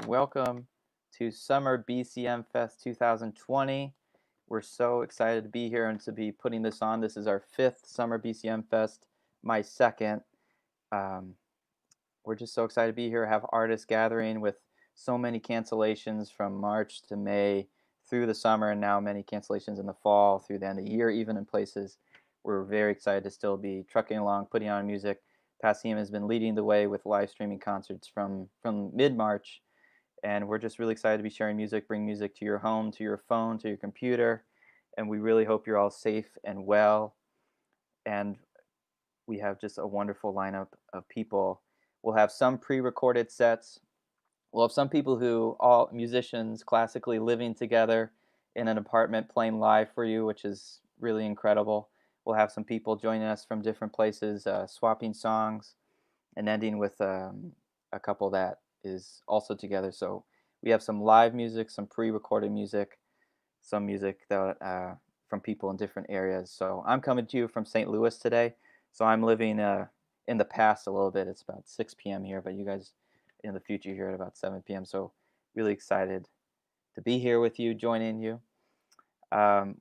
Welcome to Summer BCMFest 2020. We're so excited to be here and to be putting this on. This is our fifth Summer BCMFest, my second. Um, we're just so excited to be here, have artists gathering with so many cancellations from March to May through the summer, and now many cancellations in the fall through the end of the year, even in places. We're very excited to still be trucking along, putting on music. Passim has been leading the way with live streaming concerts from mid March, and we're just really excited to be sharing music, bring music to your home, to your phone, to your computer, and we really hope you're all safe and well. And we have just a wonderful lineup of people. We'll have some pre-recorded sets. We'll have some people who all musicians classically living together in an apartment playing live for you, which is really incredible. We'll have some people joining us from different places, swapping songs, and ending with a couple that is also together. So we have some live music, some pre-recorded music, some music that from people in different areas. So I'm coming to you from St. Louis today. So I'm living in the past a little bit. It's about 6 p.m. here, but you guys in the future here at about 7 p.m. So really excited to be here with you, joining you.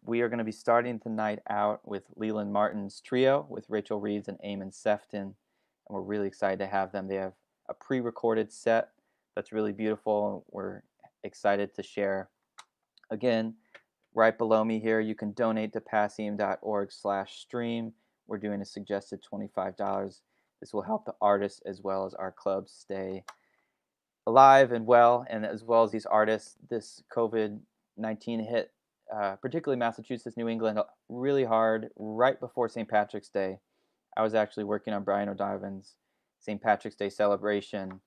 We are going to be starting the night out with Leland Martin's trio with Rachel Reeves and Eamon Sefton, and we're really excited to have them. They have a pre-recorded set that's really beautiful. We're excited to share. Again, right below me here, you can donate to passim.org/stream. We're doing a suggested $25. This will help the artists as well as our clubs stay alive and well, and as well as these artists. This COVID-19 hit, particularly Massachusetts, New England, really hard right before St. Patrick's Day. I was actually working on Brian O'Divan's St. Patrick's Day celebration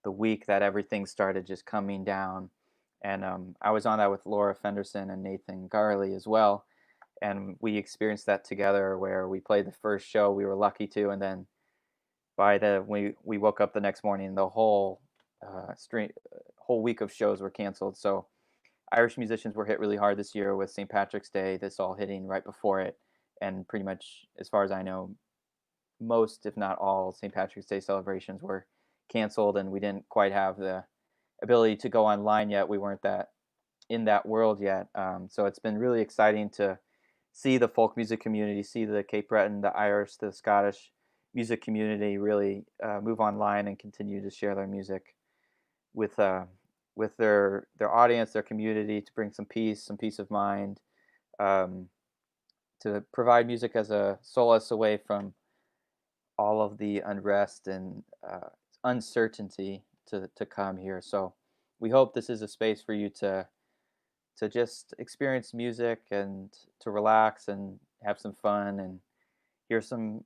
the week that everything started just coming down. And I was on that with Laura Fenderson and Nathan Garley as well. And we experienced that together where we played the first show we were lucky to. And then we woke up the next morning, the whole week of shows were canceled. So Irish musicians were hit really hard this year with St. Patrick's Day, this all hitting right before it. And pretty much, as far as I know, most, if not all, St. Patrick's Day celebrations were canceled, and we didn't quite have the ability to go online yet. We weren't that in that world yet. So it's been really exciting to see the folk music community, see the Cape Breton, the Irish, the Scottish music community really move online and continue to share their music with their audience, their community, to bring some peace of mind, um, to provide music as a solace away from all of the unrest and uncertainty to come here. So we hope this is a space for you to just experience music and to relax and have some fun and hear some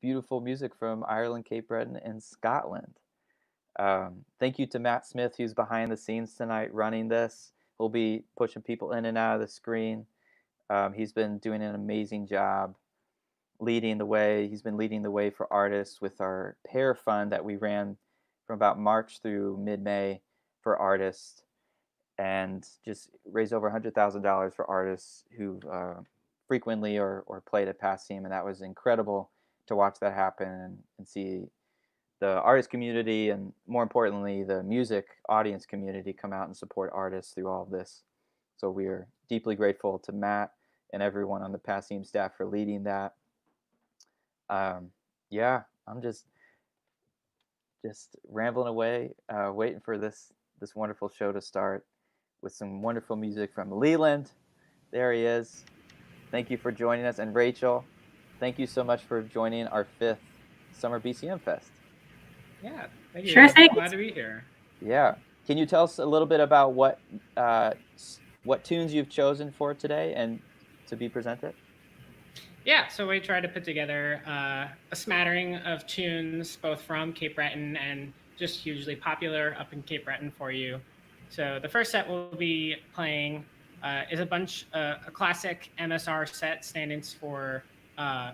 beautiful music from Ireland, Cape Breton, and Scotland. Thank you to Matt Smith, who's behind the scenes tonight running this. He'll be pushing people in and out of the screen. He's been doing an amazing job leading the way. He's been leading the way for artists with our pair fund that we ran from about March through mid-May for artists, and just raised over $100,000 for artists who frequently or played at Passim, and that was incredible to watch that happen and see the artist community and, more importantly, the music audience community come out and support artists through all of this. So we are deeply grateful to Matt and everyone on the Passim staff for leading that. Yeah, I'm just rambling away, waiting for this wonderful show to start with some wonderful music from Leland. There he is. Thank you for joining us, and Rachel, thank you so much for joining our fifth Summer BCM Fest. Yeah, thank Sure you. thing. Glad to be here. Yeah, can you tell us a little bit about uh, what tunes you've chosen for today and to be presented? Yeah, so we tried to put together a smattering of tunes, both from Cape Breton and just hugely popular up in Cape Breton for you. So the first set we'll be playing is a classic MSR set, stand-ins for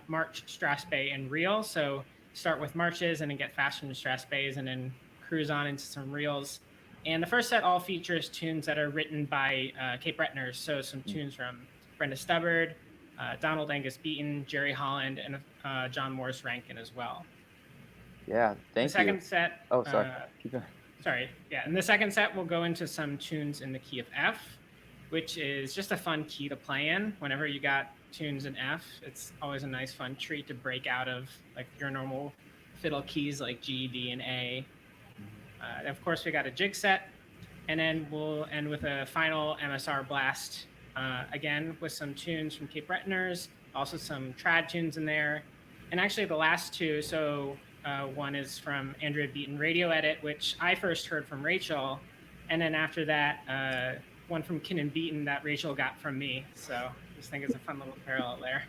March, Strathspey, and Reel. So start with marches and then get fast into Strathspeys and then cruise on into some reels. And the first set all features tunes that are written by Cape Bretoners. So some tunes from Brenda Stubbard, Donald Angus Beaton, Jerry Holland, and John Morris Rankin as well. Yeah, The thank you. second set, Oh, sorry. Keep going. sorry, yeah. In the second set, we'll go into some tunes in the key of F, which is just a fun key to play in. Whenever you got tunes in F, it's always a nice, fun treat to break out of like your normal fiddle keys like G, D, and A. Of course, we got a jig set, and then we'll end with a final MSR blast. Again, with some tunes from Cape Bretoners, also some trad tunes in there, and actually the last two. So one is from Andrea Beaton Radio Edit, which I first heard from Rachel, and then after that, one from Kinnan Beaton that Rachel got from me. So I just think it's a fun little parallel there.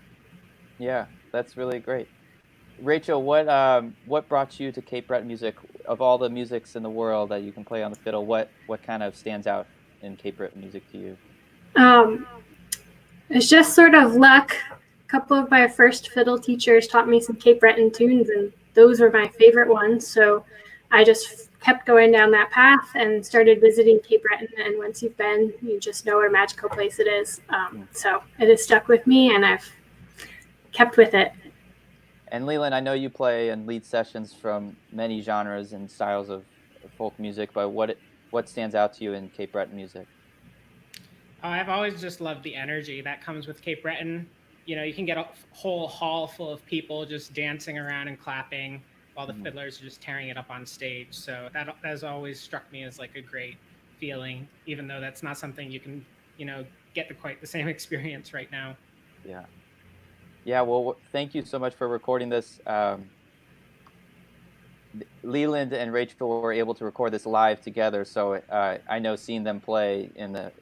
Yeah, that's really great. Rachel, what brought you to Cape Breton music? Of all the musics in the world that you can play on the fiddle, what kind of stands out in Cape Breton music to you? Um, it's just sort of luck. A couple of my first fiddle teachers taught me some Cape Breton tunes, and those were my favorite ones. So I just kept going down that path and started visiting Cape Breton. And once you've been, you just know what a magical place it is. So it has stuck with me, and I've kept with it. And Leland, I know you play and lead sessions from many genres and styles of folk music, but what stands out to you in Cape Breton music? I've always just loved the energy that comes with Cape Breton. You know, you can get a whole hall full of people just dancing around and clapping while the fiddlers are just tearing it up on stage. So that has always struck me as like a great feeling, even though that's not something you can, get to quite the same experience right now. Yeah. Yeah, well, thank you so much for recording this. Leland and Rachel were able to record this live together, so I know seeing them play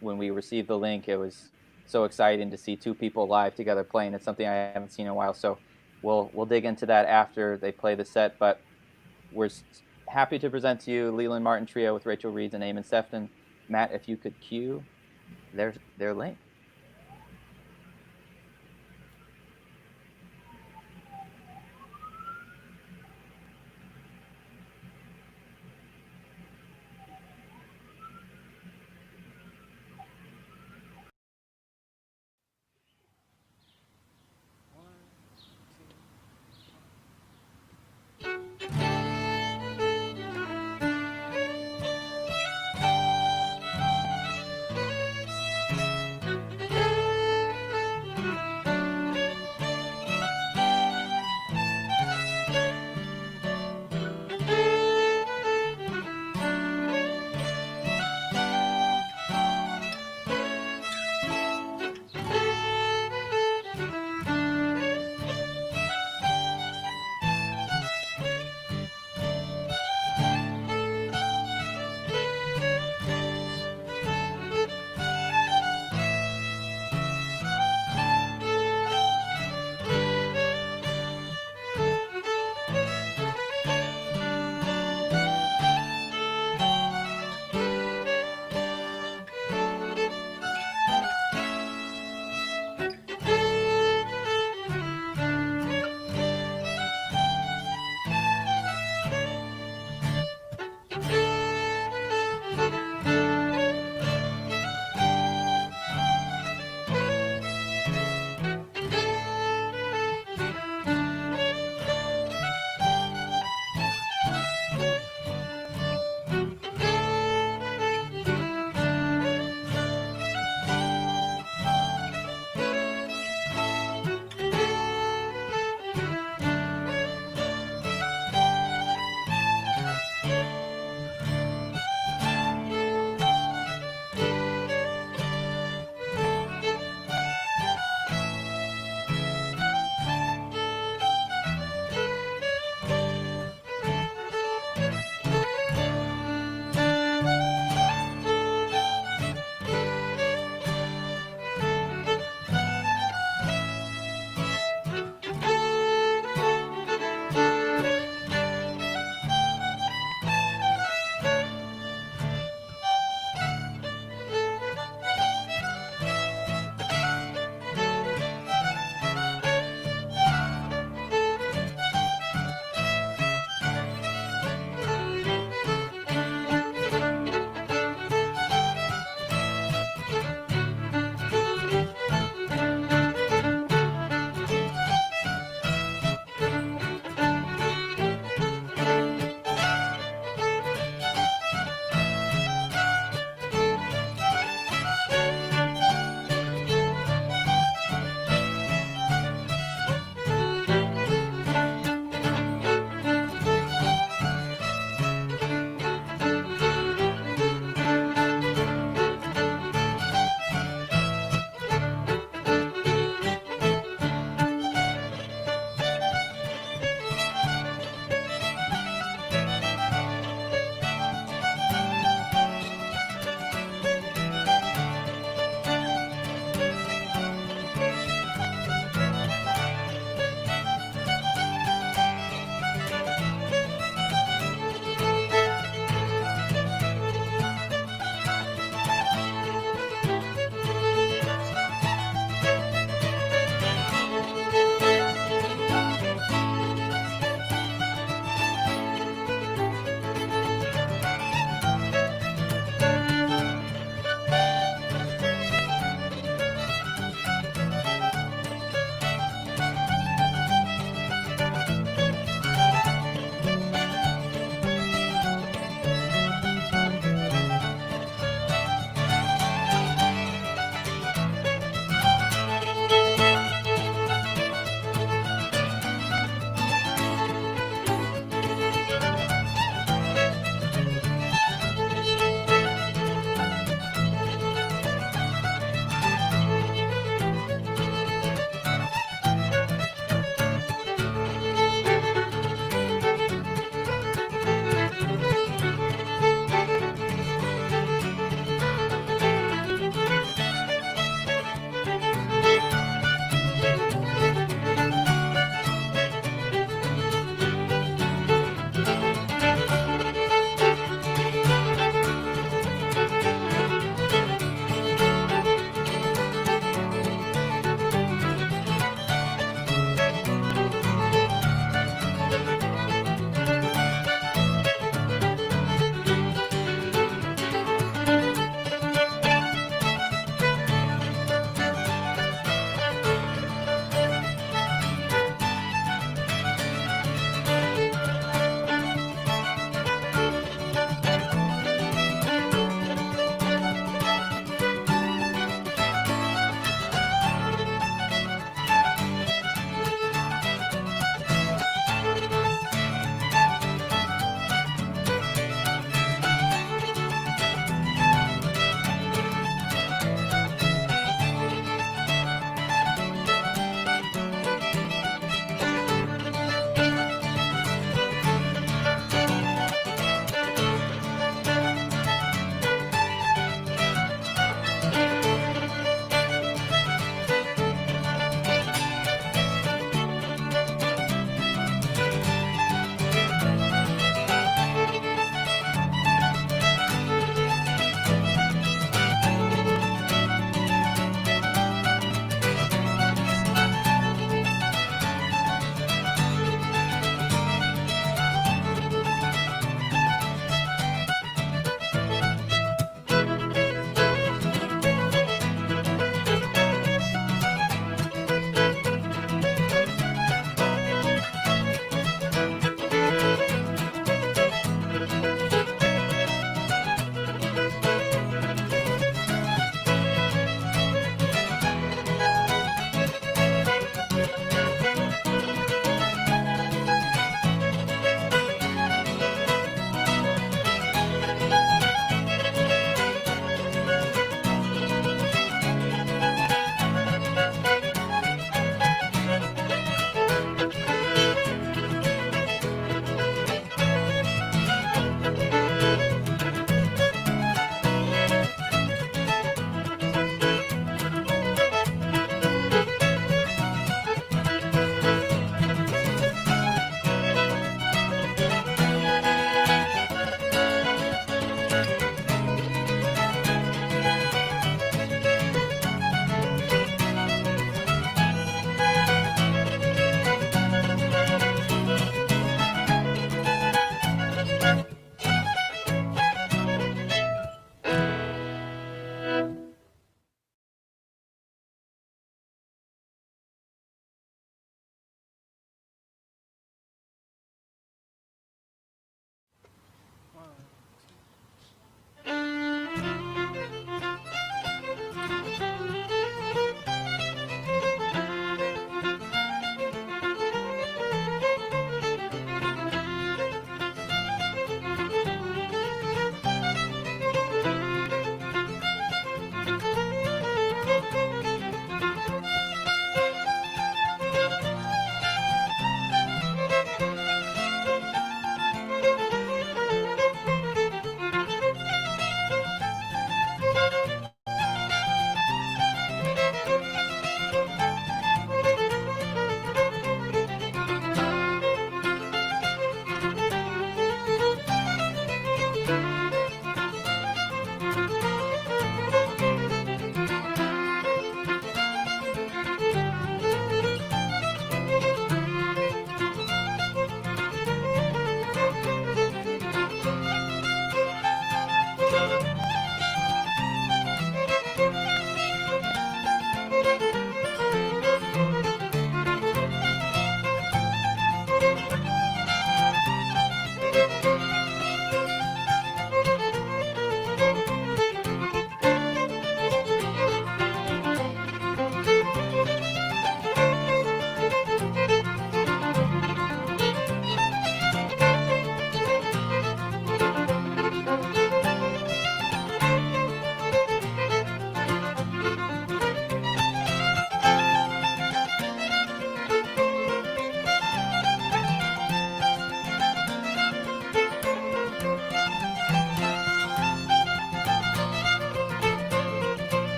when we received the link, it was so exciting to see two people live together playing. It's something I haven't seen in a while, so we'll dig into that after they play the set. But we're happy to present to you Leland Martin Trio with Rachel Reeds and Eamon Sefton. Matt, if you could cue their link.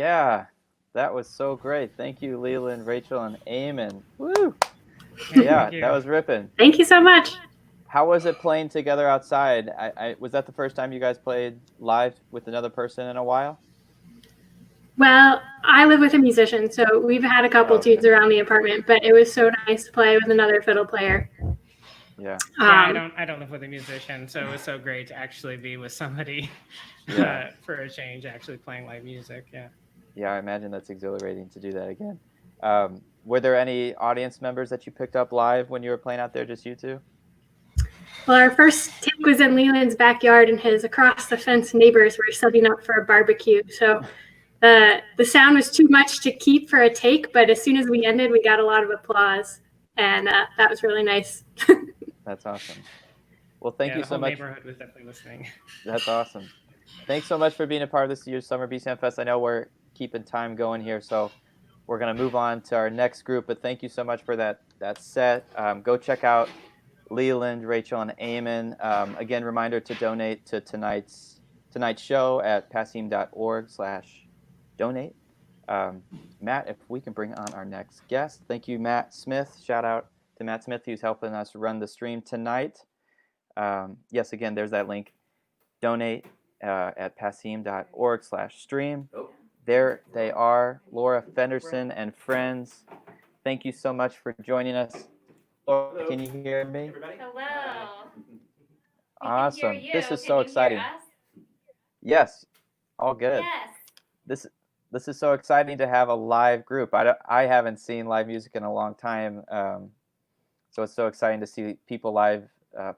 Yeah, that was so great. Thank you, Leland, Rachel, and Eamon. Woo! Hey, Yeah, thank you. that was ripping. Thank you so much. How was it playing together outside? Was that the first time you guys played live with another person in a while? Well, I live with a musician, so we've had a couple Okay. tunes around the apartment, but it was so nice to play with another fiddle player. Yeah. Yeah, I don't live with a musician, so it was so great to actually be with somebody Yeah. for a change, actually playing live music. Yeah. Yeah, I imagine that's exhilarating to do that again. Were there any audience members that you picked up live when you were playing out there, just you two? Well, our first take was in Leland's backyard, and his across the fence neighbors were setting up for a barbecue. So the sound was too much to keep for a take, but as soon as we ended, we got a lot of applause, and that was really nice. That's awesome. Well, thank Yeah, you the so whole much. neighborhood was definitely listening. That's awesome. Thanks so much for being a part of this year's Summer BCMFest. I know we're keeping time going here, so we're going to move on to our next group, but thank you so much for that set. Go check out Leland, Rachel, and Eamon. Again, reminder to donate to tonight's show at passim.org/donate. Matt, if we can bring on our next guest. Thank you, Matt Smith. Shout out to Matt Smith, who's helping us run the stream tonight. Yes, again, there's that link. Donate at passim.org/stream. There they are, Laura Fenderson and friends. Thank you so much for joining us. Laura, can you hear me? Hello. Awesome. We can hear you. This is Can so you exciting. Hear us? Yes, all good. Yes. This is so exciting to have a live group. I haven't seen live music in a long time, so it's so exciting to see people live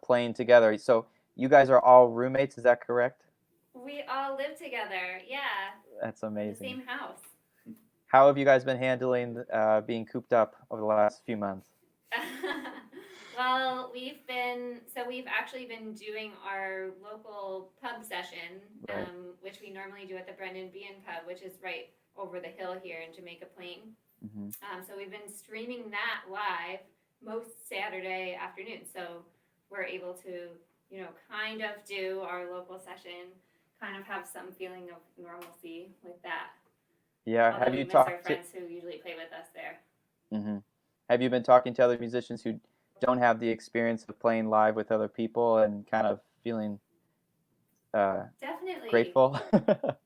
playing together. So you guys are all roommates, is that correct? We all live together. Yeah. That's In the amazing. same house. How have you guys been handling being cooped up over the last few months? Well, we've actually been doing our local pub session, Right. which we normally do at the Brendan Bean Pub, which is right over the hill here in Jamaica Plain. Mm-hmm. So we've been streaming that live most Saturday afternoons. So we're able to, kind of do our local session, kind of have some feeling of normalcy with that. Yeah. Although Have we you miss our talked to? friends who usually play with us there. Mm-hmm. Have you been talking to other musicians who don't have the experience of playing live with other people and kind of feeling Definitely. grateful?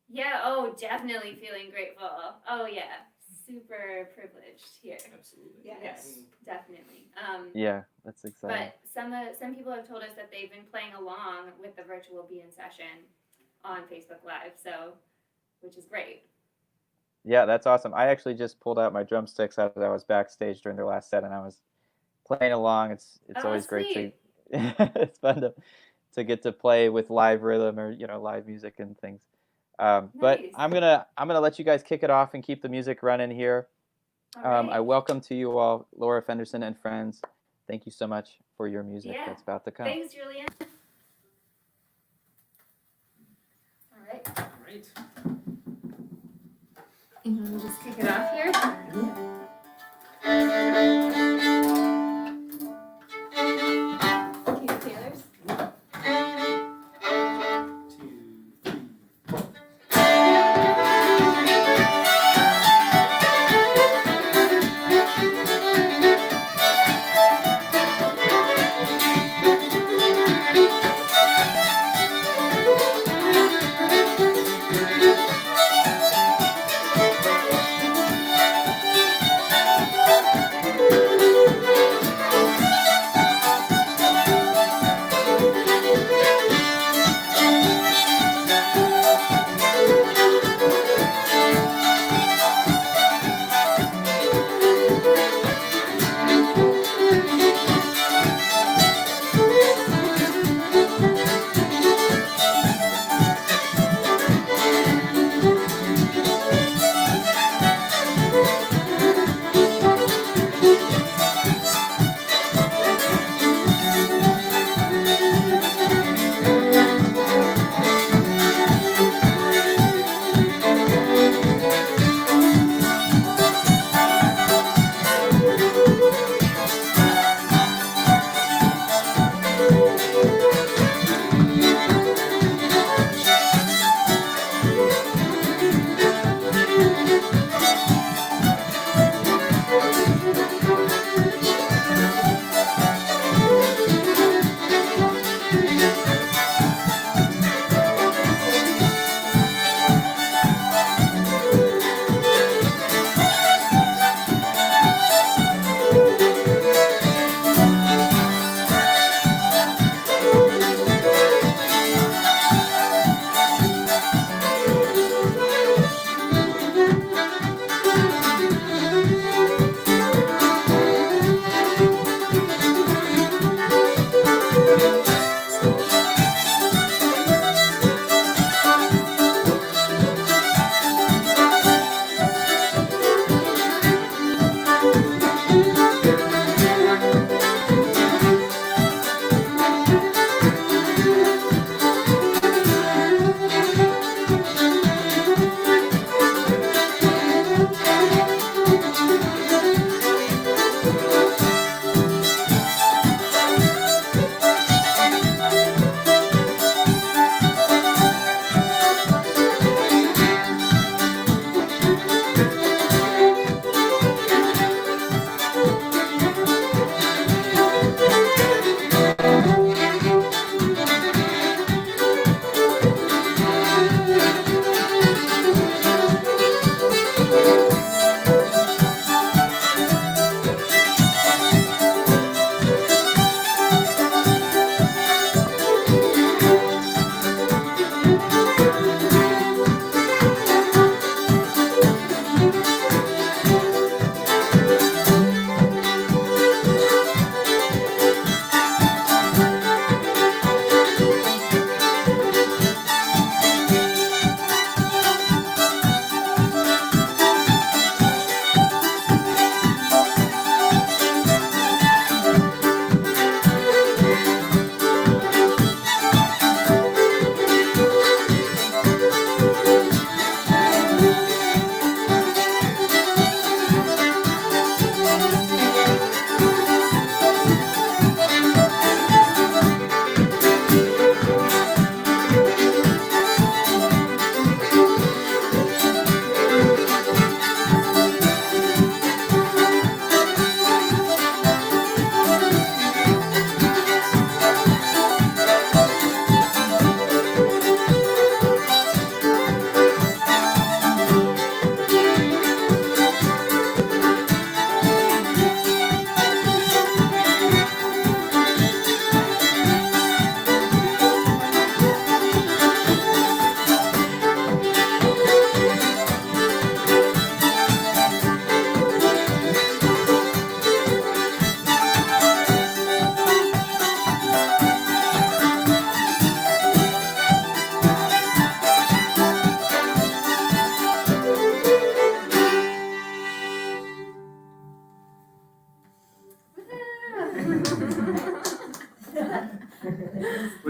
Yeah, oh, definitely feeling grateful. Oh, yeah. Super privileged here. Absolutely. Yes, definitely. Yeah, that's exciting. But some people have told us that they've been playing along with the virtual be-in session on Facebook Live, so which is great. Yeah, that's awesome. I actually just pulled out my drumsticks as I was backstage during their last set, and I was playing along. It's always great to. Sweet. It's fun to get to play with live rhythm or live music and things. But Nice. I'm gonna let you guys kick it off and keep the music running here. All right. I welcome to you all Laura Fenderson and friends. Thank you so much for your music Yeah. that's about to come. Thanks, Julian. All right. All right. You want to just kick it off here? Keith Taylor's. 2, 3.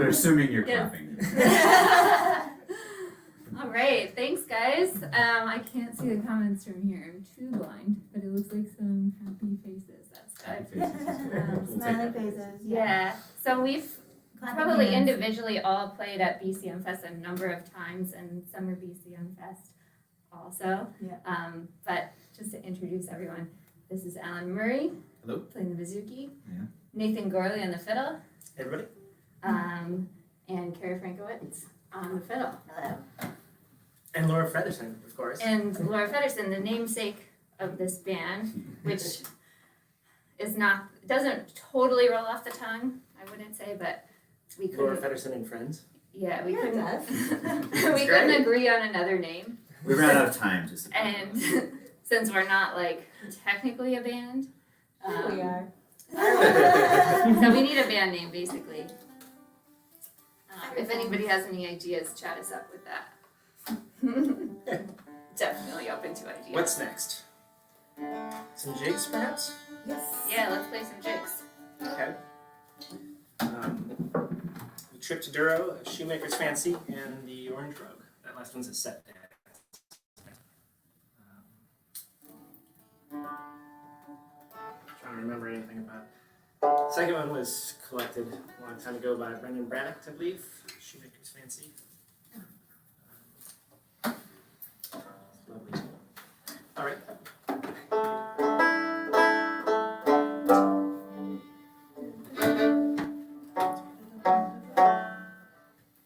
We're assuming you're Yes. clapping. All right, thanks guys. I can't see the comments from here. I'm too blind, but it looks like some happy faces. That's Happy good. faces is good. We'll take Smiley that. faces. Yeah. So we've Clapping probably hands. individually all played at BCMFest a number of times and Summer BCMFest also. Yeah. But just to introduce everyone, this is Alan Murray. Hello. Playing the bouzouki. Yeah. Nathan Gorley on the fiddle. Everybody? And Carrie Frankowitz on the fiddle. Hello. And Laura Featherson, of course. And Laura Fedderson, the namesake of this band, which is not, doesn't totally roll off the tongue, I wouldn't say, but we Laura couldn't, Featherson and Friends. yeah, we Yeah, it couldn't, does. we great. couldn't agree on another name. We ran out of time to support And since we're not like technically a band, Here we are. so we need a band name basically. If anybody has any ideas, chat us up with that. Definitely open to ideas. What's next? Some jigs, perhaps? Yes. Yeah, let's play some jigs. Okay. The Trip to Duro, A Shoemaker's Fancy, and The Orange Rogue. That last one's a set dance. Trying to remember anything about. The second one was collected a long time ago by Brendan Braddock, I believe. Shoemaker's Fancy. Lovely. All right.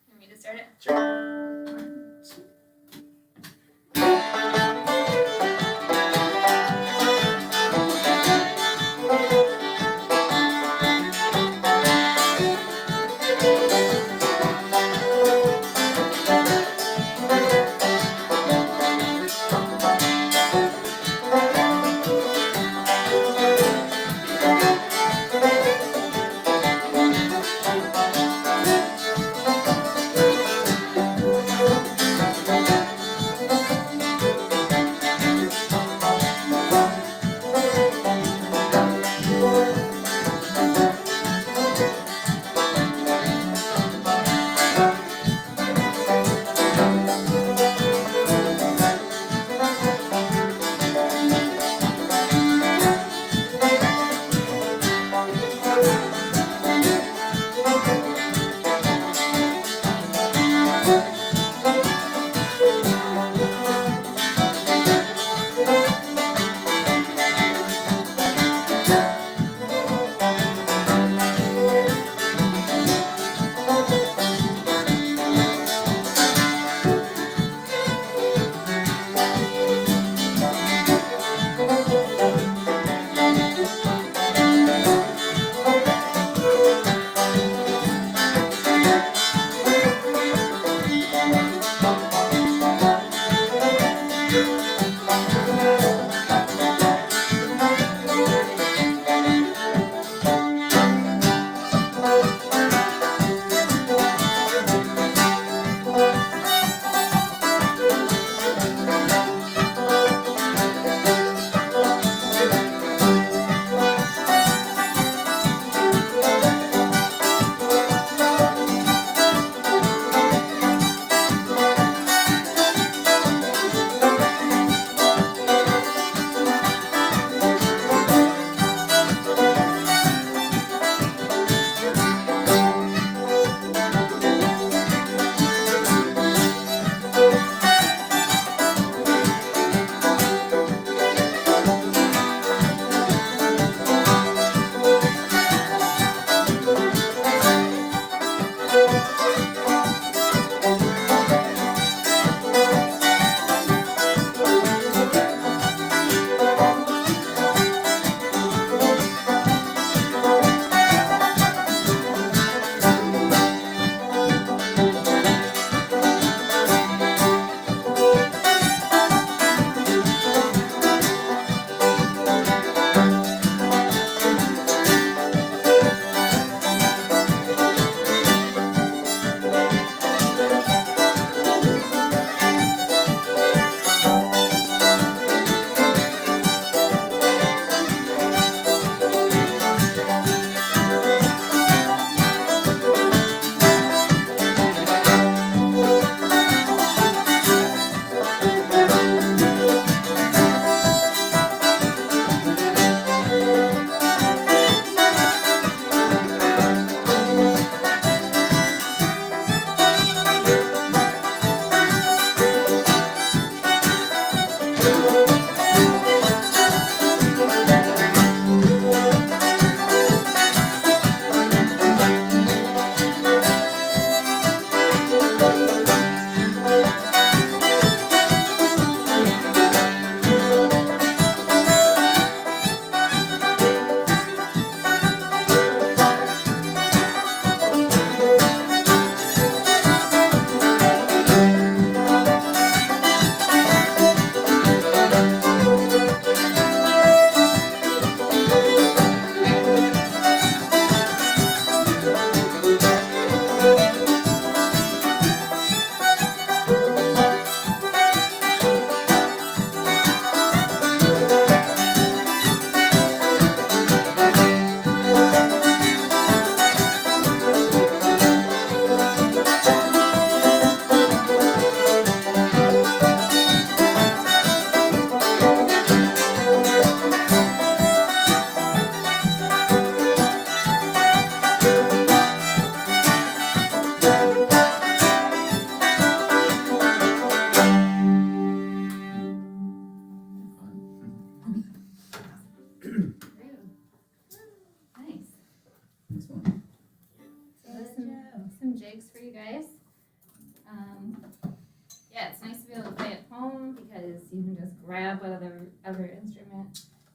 Want me to start it? Sure.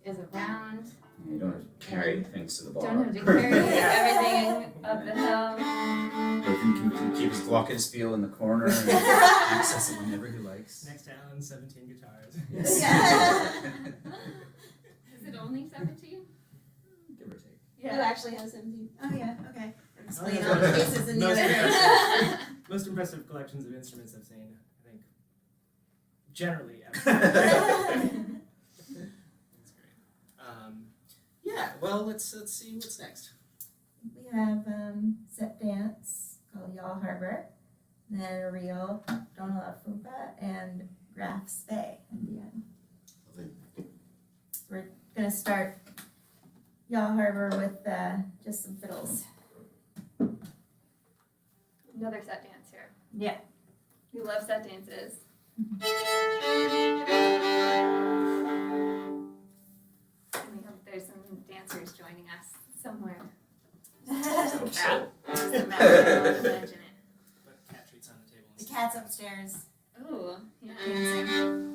is around. You don't have to carry things to the bar. Don't have to carry everything up the hill. Nathan can keep his glockenspiel in the corner and access it whenever he likes. Next to Alan, 17 guitars. Yes. Is it only 17? Give or take. You actually have 17. Oh yeah, okay. I'm just Oh, laying yeah. all the cases in the Most other room. impressive. Most impressive collections of instruments I've seen, I think. Generally, absolutely. That's great. Yeah, well, let's see what's next. We have set dance called Y'all Harbor, then a reel, Donala Fupa, and Graphs Bay at the end. We're gonna start Y'all Harbor with just some fiddles. Another set dance here. Yeah. We love set dances. And we hope there's some dancers joining us somewhere. So, Just imagine it. But cat treats on the table. The cat's upstairs Ooh, yeah. dancing.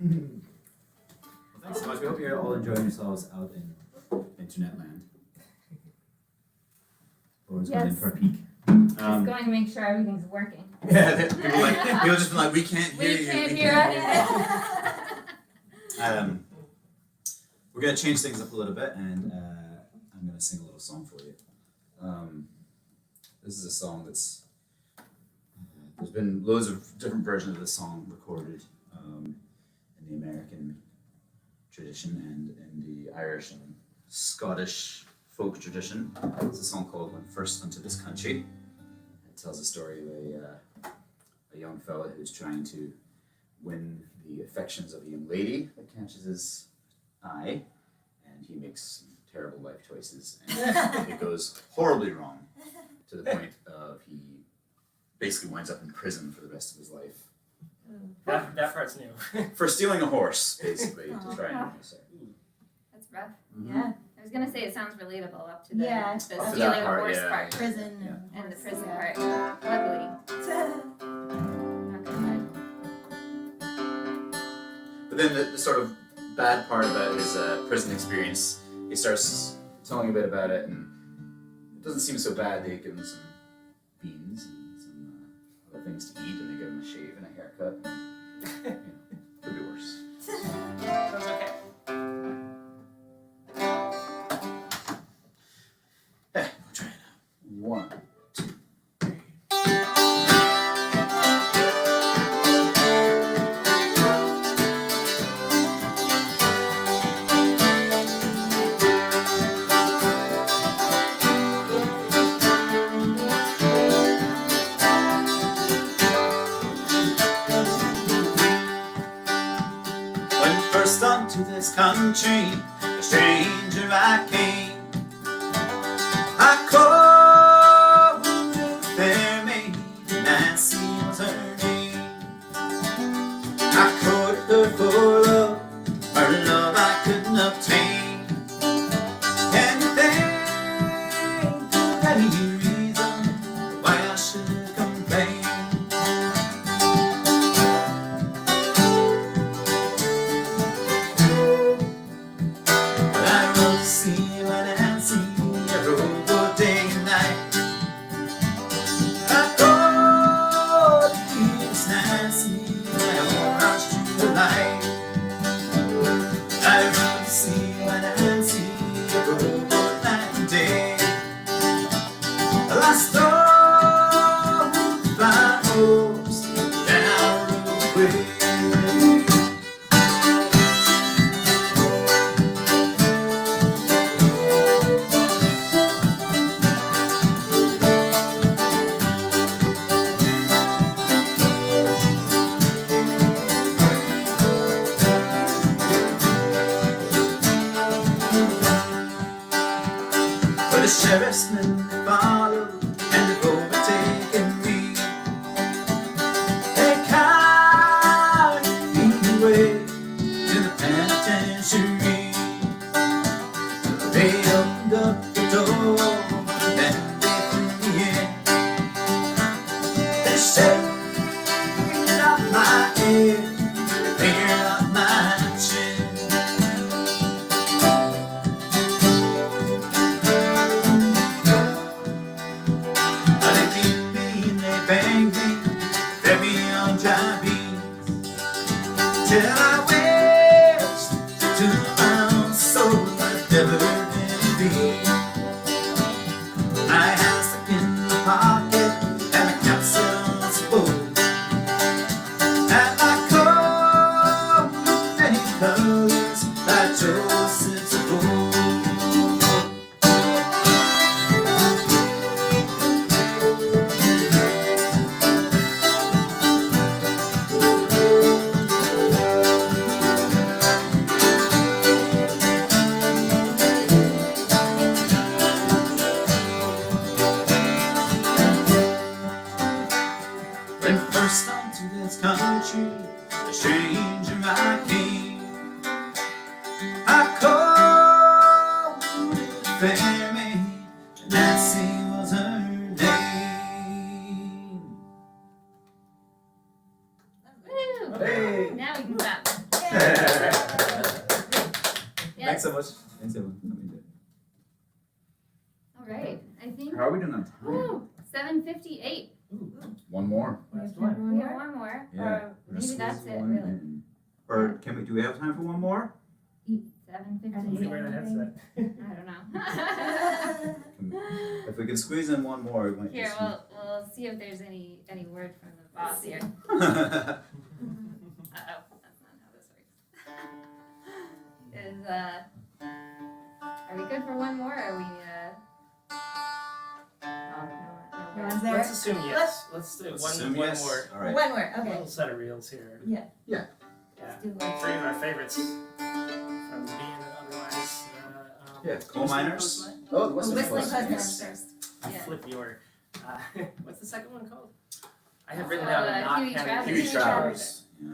Well, thanks so much. We hope you're all enjoying yourselves out in internet land. Laura's going in Yes. for a peek. Just going to make sure everything's working. Yeah, people just been like, we can't hear you. We can't hear it. We're gonna change things up a little bit, and I'm gonna sing a little song for you. This is a song that's there's been loads of different versions of this song recorded in the American tradition and in the Irish and Scottish folk tradition. It's a song called "When First Unto This Country." It tells the story of a young fella who's trying to win the affections of a young lady that catches his eye, and he makes some terrible life choices, and it goes horribly wrong to the point of he basically winds up in prison for the rest of his life That part's new. for stealing a horse, basically, to try and win this. That's rough. Yeah. I was gonna say it sounds relatable up to the, Yeah. the Up to stealing that a part, horse yeah. part Prison and the prison yeah. part. Luckily, not gonna But then the sort of bad part about his prison experience, he starts telling a bit about it, and it doesn't seem so bad. They give him some beans and some other things to eat, and they give him a shave and a haircut. Could be worse. Sounds okay. We'll try it out. 1, 2, 3. When first unto this country, a stranger I came. I called a fair maid, Nancy was her name. I courted her for love, her love I couldn't obtain. Can you think of any reason why I should complain? But I rose to see my Nancy, I rode both day and night. I called Miss Nancy, I rushed to the light. I rode to see my Nancy, I rode both night and day. I stole my horse, and I rode away. But the sheriff's men followed and they've overtaken me. They carried me away to the penitentiary. They opened up the door and they threw me in. They shaved off my head, they cleared off my chin. They beat me and they banged me, fed me on dry beans, till I wished to my own soul I'd never been be. My hands stuck in the pocket and the capsule's full, and my coat many colors I chose to pull. When first onto this country, a stranger I came. I called a fair maid, and Nancy was her name. Woo! Hey. Now we can stop. Yeah. much. Thanks, everyone. Let me do it. All right. I think. How are we doing on time? Woo, 7:58. One more. Last We have one. We have one more. Yeah. Or We're gonna maybe squeeze that's it, one really. in. Or can we? Do we have time for one more? 7:58. Wear the headset. I don't know. If we can squeeze in one more, we might. Here, just- we'll see if there's any word from the boss here. Well, Uh-oh, that's not how this works. Are we good for one more? Or are we, No one's there. Let's assume yes. Let's do one yes. more. All right. One more. A Okay. little set of reels here. Yeah. Yeah. do one. Three of our favorites from being and otherwise. Yeah, coal miners. Postman. Oh, the Whistling Whistling Postman. Postman Yes. first. Yeah. Flip your. What's the second one called? I have written down not Huey having Travers. Huey Huey Travers. Yeah.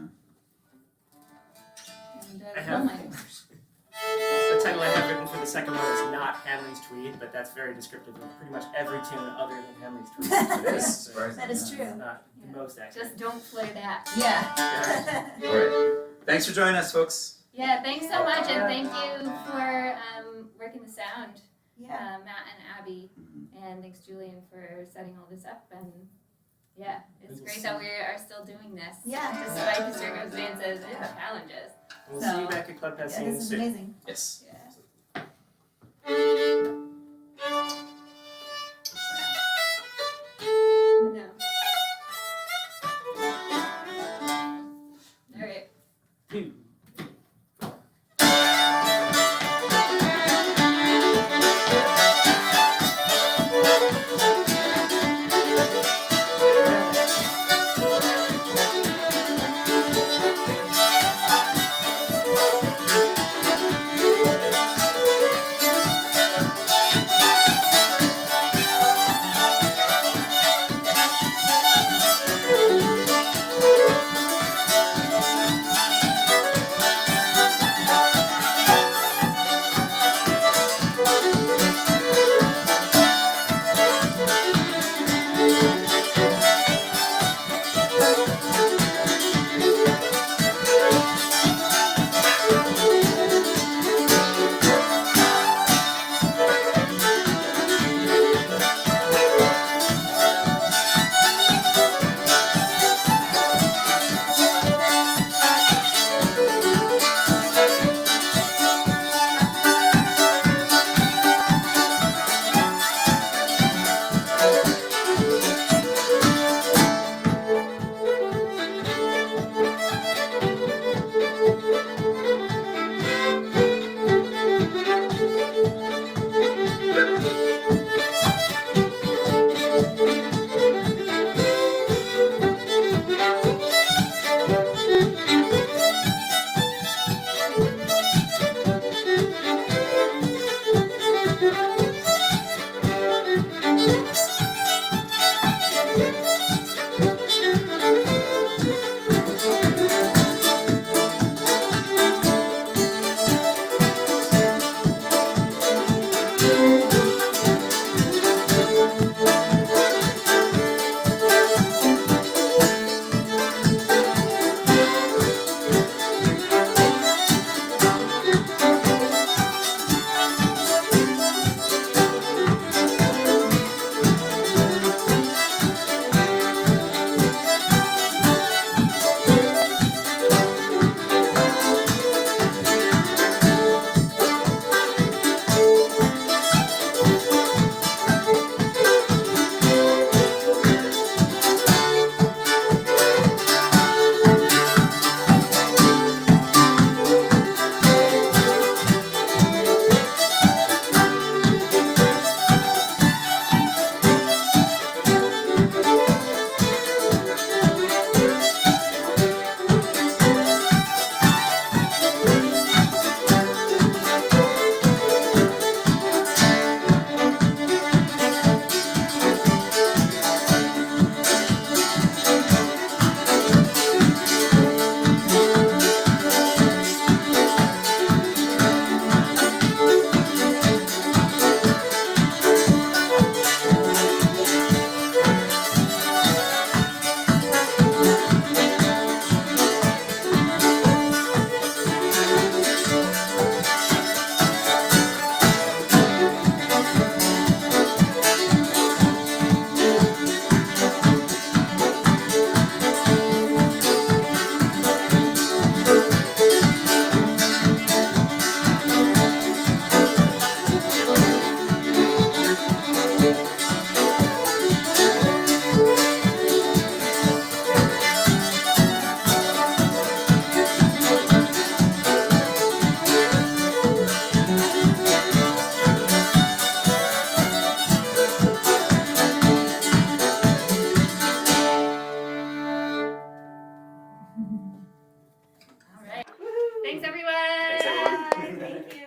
And I coal have- miners. The title I have written for the second one is not Hanley's Tweed, but that's very descriptive of pretty much every tune other than Hanley's Tweed. It is. So Surprising, That is yeah. true. it's not the most accurate. Just don't play that. Yeah. All right. Thanks for joining us, folks. Yeah, thanks so much, and thank you for working the sound, Yeah. Matt and Abby, and thanks Julian for setting all this up. And yeah, it's great that we are still doing this, Yeah. despite the circumstances and Yeah. challenges. We'll see you back at Club Yeah, Passine this is soon. amazing. Yes. Yeah. No. All right. Two.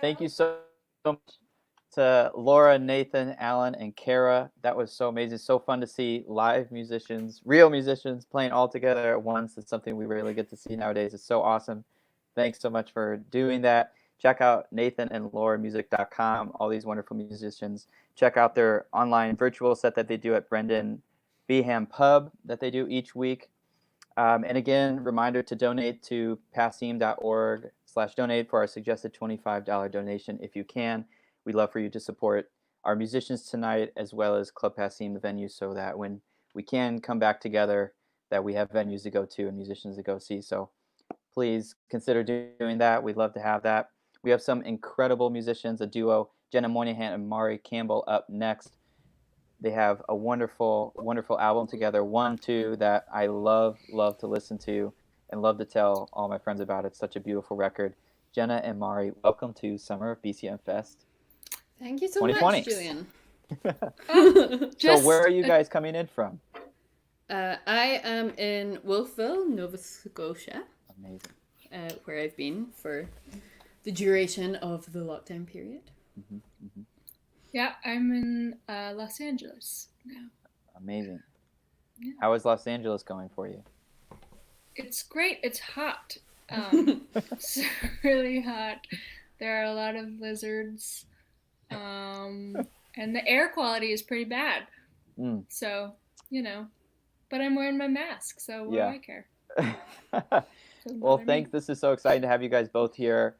Thank you so much to Laura, Nathan, Alan, and Kara. That was so amazing. So fun to see live musicians, real musicians playing all together at once. It's something we rarely get to see nowadays. It's so awesome. Thanks so much for doing that. Check out nathanandlauramusic.com, all these wonderful musicians. Check out their online virtual set that they do at Brendan Behan Pub that they do each week. And again, reminder to donate to passim.org/donate for our suggested $25 donation if you can. We'd love for you to support our musicians tonight as well as Club Passim, the venue, so that when we can come back together, that we have venues to go to and musicians to go see. So please consider doing that. We'd love to have that. We have some incredible musicians, a duo, Jenna Moynihan and Mari Campbell, up next. They have a wonderful, wonderful album together, 1-2, that I love to listen to and love to tell all my friends about. It's such a beautiful record. Jenna and Mari, welcome to Summer of BCM Fest. Thank you so 2020. much, Julian. So where are you guys coming in from? I am in Wolfville, Nova Scotia. Amazing. Where I've been for the duration of the lockdown period. Mm-hmm, mm-hmm. Yeah, I'm in Los Angeles now. Amazing. Yeah. How is Los Angeles going for you? It's great. It's hot. It's really hot. There are a lot of lizards. And the air quality is pretty bad. So, but I'm wearing my mask, so what do I care? Well, thanks. This is so exciting to have you guys both here.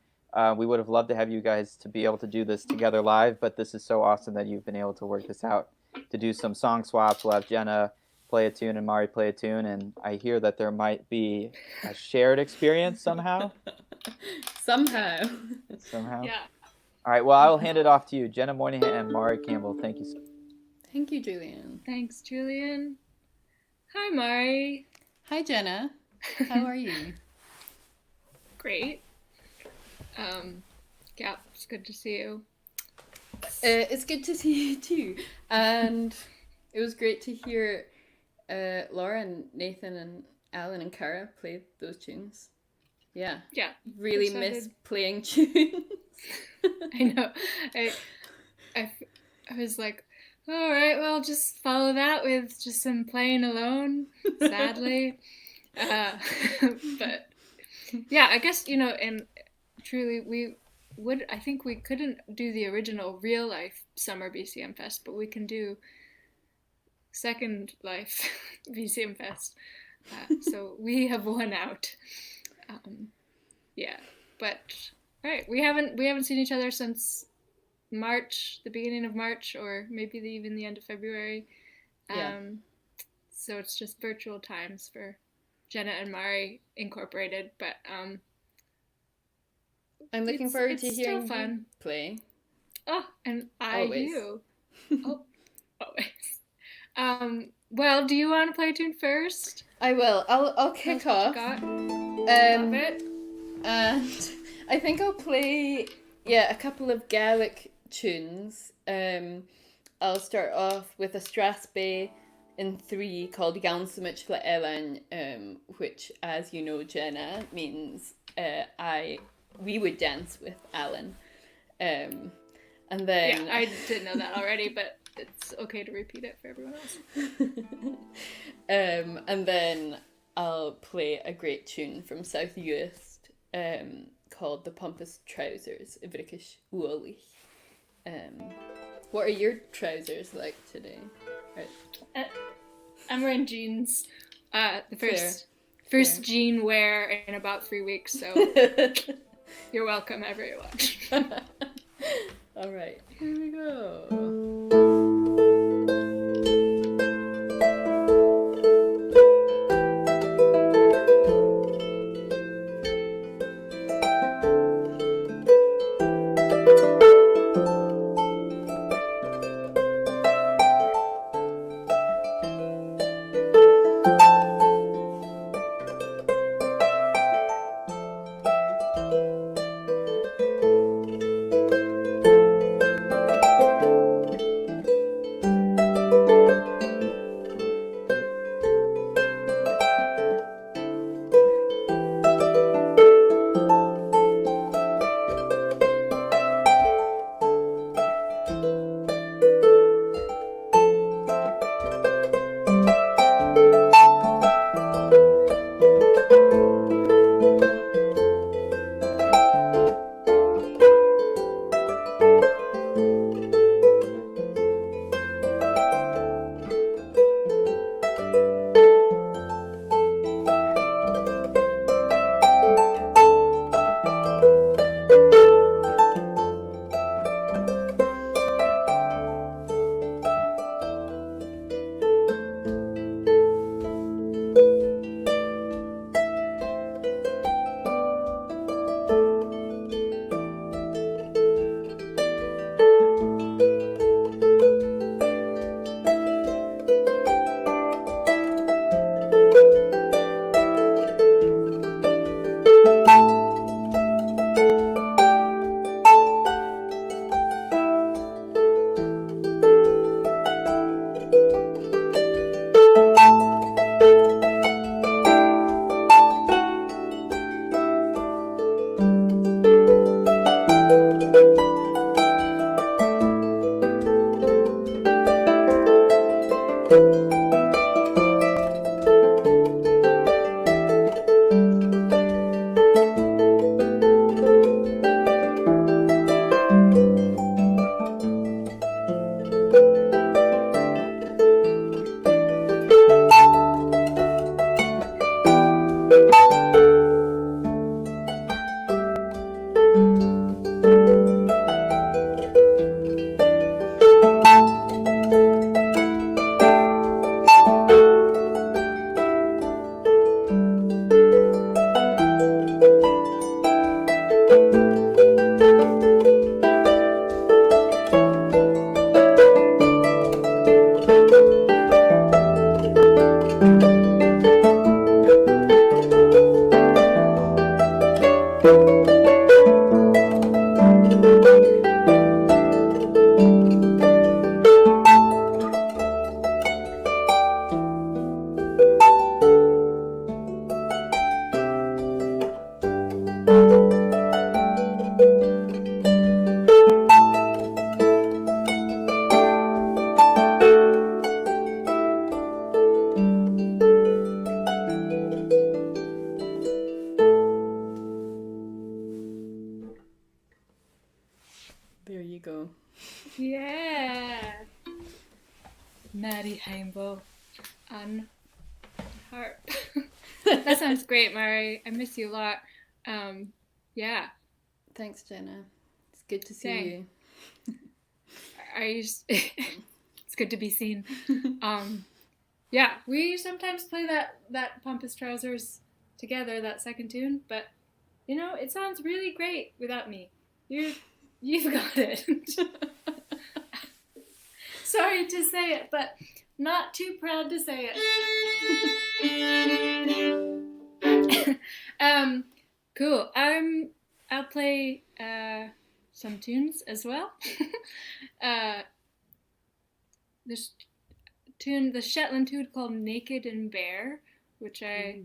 We would have loved to have you guys to be able to do this together live, but this is so awesome that you've been able to work this out to do some song swaps. We'll have Jenna play a tune and Mari play a tune, and I hear that there might be a shared experience somehow. Somehow. Yeah. All right, well, I will hand it off to you, Jenna Moynihan and Mari Campbell. Thank you. Thank you, Julian. Thanks, Julian. Hi, Mari. Hi, Jenna. How are you? Great. Yeah, it's good to see you. It's good to see you too. And it was great to hear Laura and Nathan and Alan and Cara play those tunes. Yeah. Yeah. Really miss playing tunes. I know. I was like, all right, well, just follow that with just some playing alone, sadly. But yeah, I guess, and truly I think we couldn't do the original real life Summer BCM Fest, but we can do Second Life BCM Fest. So we have won out. Yeah, but right, we haven't seen each other since March, the beginning of March, or maybe even the end of February. So it's just virtual times for Jenna and Mari Incorporated, but I'm looking forward to hearing you play. Oh, and Always. you. Oh, always. Well, do you want to play a tune first? I will. I'll kick off. Love it. And I think I'll play a couple of Gaelic tunes. I'll start off with a Strasby in 3 called Gan so much le Ellen, which, as you know, Jenna, means we would dance with Alan. And then... Yeah, I did know that already, but it's okay to repeat it for everyone else. And then I'll play a great tune from South Uist called The Pompous Trousers, Ivrikish Uolich. What are your trousers like today? Right. I'm wearing jeans. The first jean wear in about 3 weeks, so you're welcome, everyone. All right, here we go. There you go. Yeah. Maddie Heimbo on harp. That sounds great, Mari. I miss you a lot. Yeah. Thanks, Jenna. It's good to see Same. you. It's good to be seen. Yeah, we sometimes play that Pompous Trousers together, that second tune, but you know, it sounds really great without me. You've got it. Sorry to say it, but not too proud to say it. Cool. I'll play some tunes as well. This tune, the Shetland tune called "Naked and Bare," which I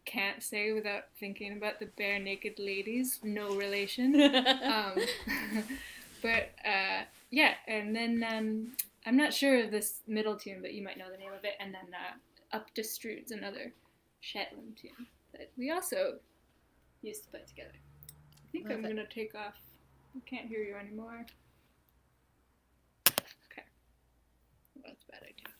can't say without thinking about the bare naked ladies. No relation. But yeah, and then I'm not sure of this middle tune, but you might know the name of it. And then Up to Strood's another Shetland tune that we also used to put together. I think I'm gonna take off. I can't hear you anymore. Okay. Well, that's a bad idea.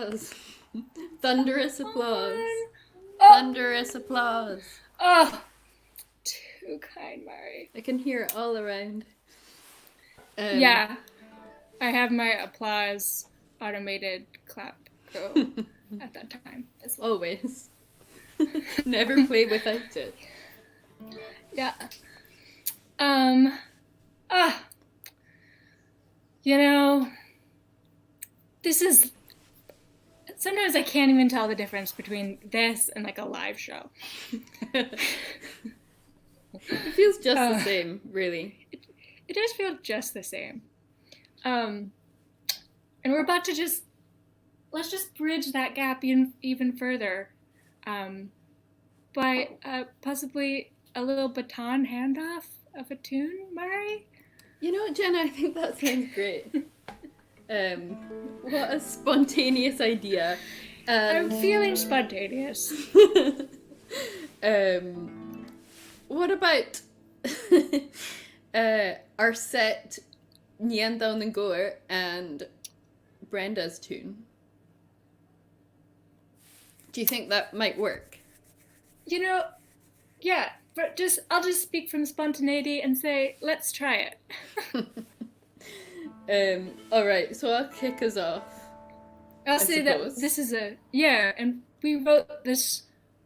applause. Thunderous applause. Oh, Thunderous applause. oh, too kind, Mari. I can hear it all around. Yeah, I have my applause automated clap go at that time as well. Always. Never play without it. Yeah. You know, this is. Sometimes I can't even tell the difference between this and like a live show. It feels just the same, really. It does feel just the same. And we're about to let's just bridge that gap even further by possibly a little baton handoff of a tune, Mari? You know, Jenna, I think that sounds great. What a spontaneous idea. I'm feeling spontaneous. What about our set Nyan Down and Goer and Brenda's tune? Do you think that might work? You know, yeah, but I'll just speak from spontaneity and say, let's try it. Alright, so I'll kick us off. I'll say suppose. that this is and we wrote this,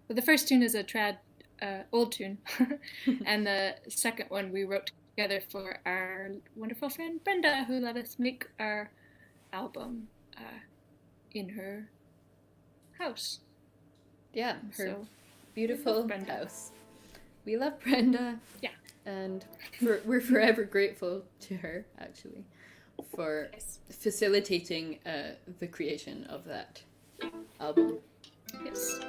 the first tune is a old tune, and the second one we wrote together for our wonderful friend Brenda, who let us make our album in her house. Yeah, her So, beautiful Brenda. house. We love Brenda. Yeah. And we're forever grateful to her, actually, for facilitating the creation of that album. Yes.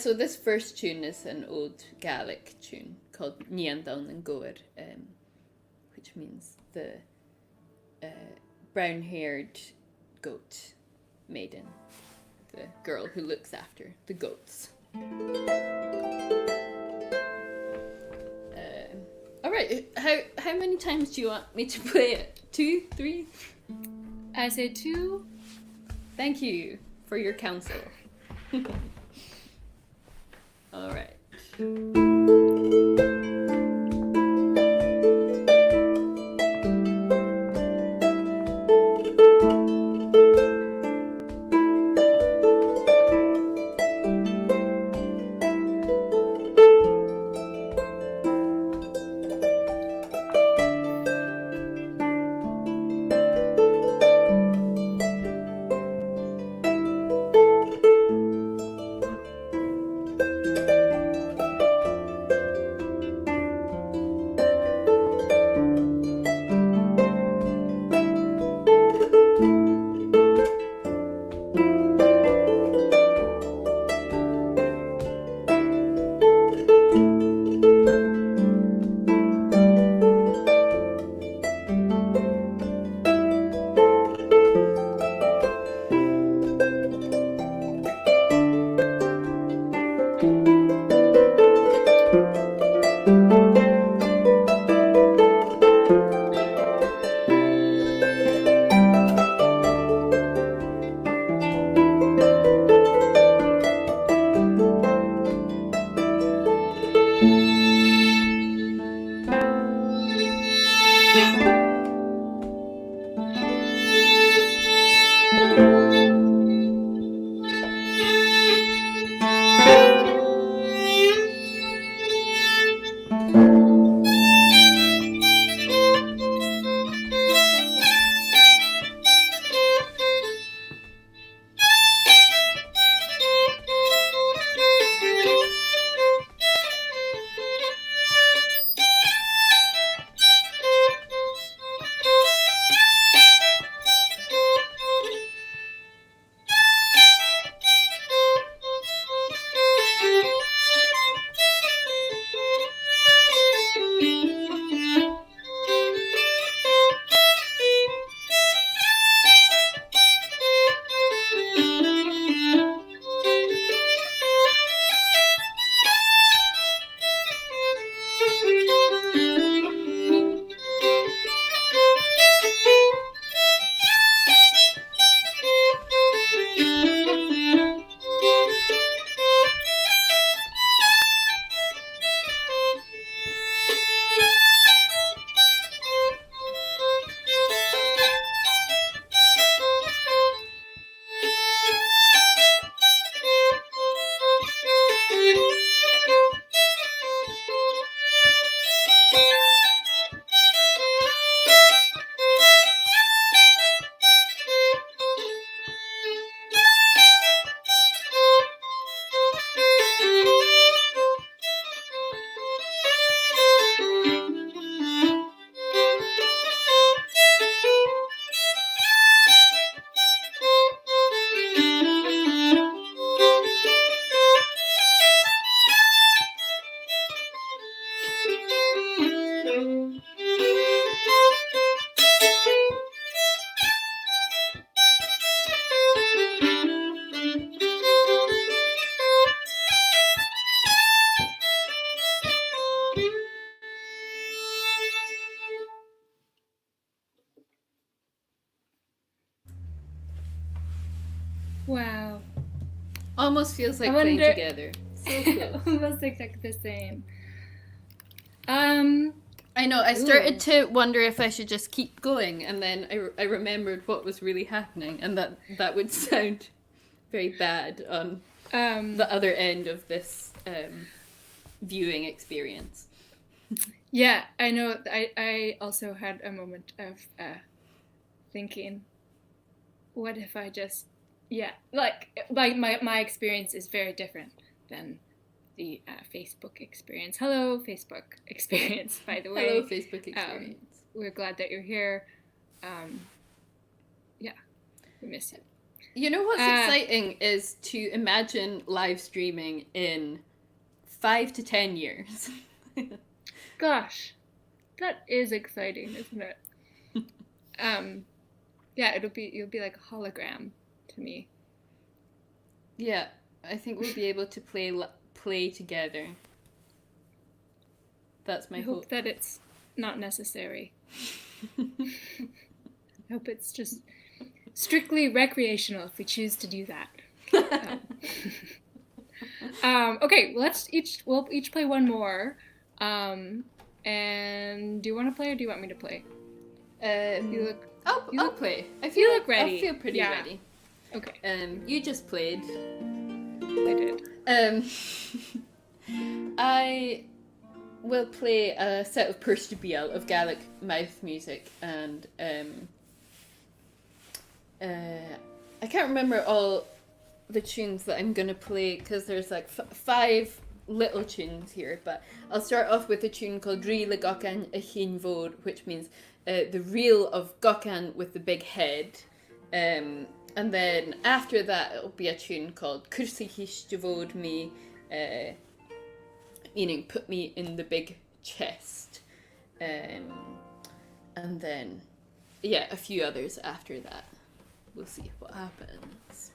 So this first tune is an old Gaelic tune called Nyan Down and Goer, which means the brown-haired goat maiden, the girl who looks after the goats. All right, how many times do you want me to play it? 2, 3? I say 2. Thank you for your counsel. All right. almost feels like I playing wonder- together. So cool. Almost exactly the same. I know, I started Ooh. to wonder if I should just keep going, and then I remembered what was really happening, and that would sound very bad on the other end of this viewing experience. Yeah, I know. I also had a moment of thinking, what if I just, like my experience is very different than the Facebook experience. Hello, Facebook experience, by the way. Hello, Facebook experience. We're glad that you're here. Yeah, we miss you. You know what's exciting is to imagine live streaming in 5 to 10 years. Gosh, that is exciting, isn't it? Yeah, it'll be like a hologram to me. Yeah, I think we'll be able to play together. That's my I hope. hope that it's not necessary. I hope it's just strictly recreational if we choose to do that. Okay, we'll each play one more. And do you want to play or do you want me to play? I'll play. You look ready. I feel pretty Yeah. ready. Okay. You just played. I did. I will play a set of Pershtabiel of Gaelic mouth music, and I can't remember all the tunes that I'm gonna play because there's like 5 little tunes here, but I'll start off with a tune called Rí le Gacan a Chin Vód, which means the reel of Gacan with the big head. And then after that, it'll be a tune called Cursa Vód me, meaning put me in the big chest. And then, a few others after that. We'll see what happens.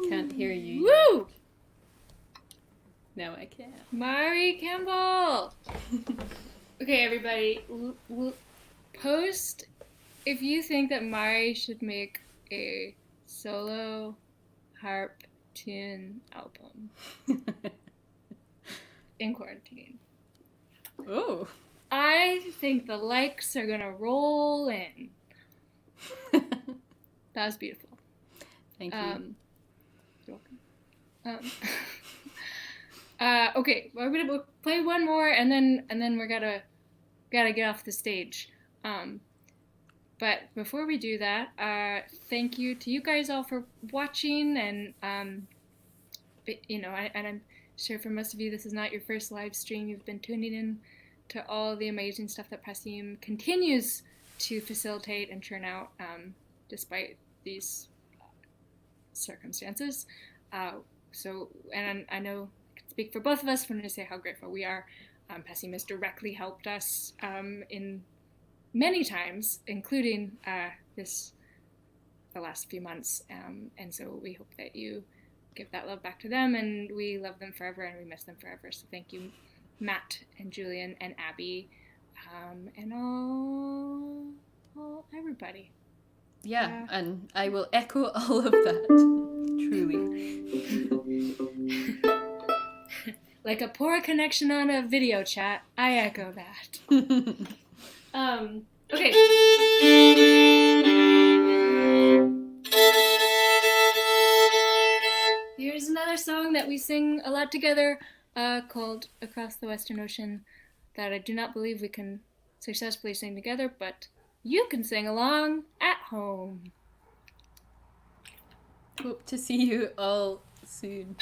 Can't hear you. Woo! Now I can. Mari Campbell. Okay, everybody, post if you think that Mari should make a solo harp tune album in quarantine. Oh. I think the likes are gonna roll in. That was beautiful. Thank you. You're welcome. Okay, we'll play one more, and then we're gotta get off the stage. But before we do that, thank you to you guys all for watching, and and I'm sure for most of you this is not your first live stream. You've been tuning in to all the amazing stuff that Passim continues to facilitate and churn out, despite these circumstances. So, and I know I can speak for both of us when I say how grateful we are. Passim has directly helped us in many times, including the last few months, and so we hope that you give that love back to them, and we love them forever and we miss them forever. So thank you, Matt and Julian and Abby, and all everybody. Yeah, and I will echo all of that. Truly. Like a poor connection on a video chat, I echo that. Okay. Here's another song that we sing a lot together, called Across the Western Ocean, that I do not believe we can successfully sing together, but you can sing along at home. Hope to see you all soon.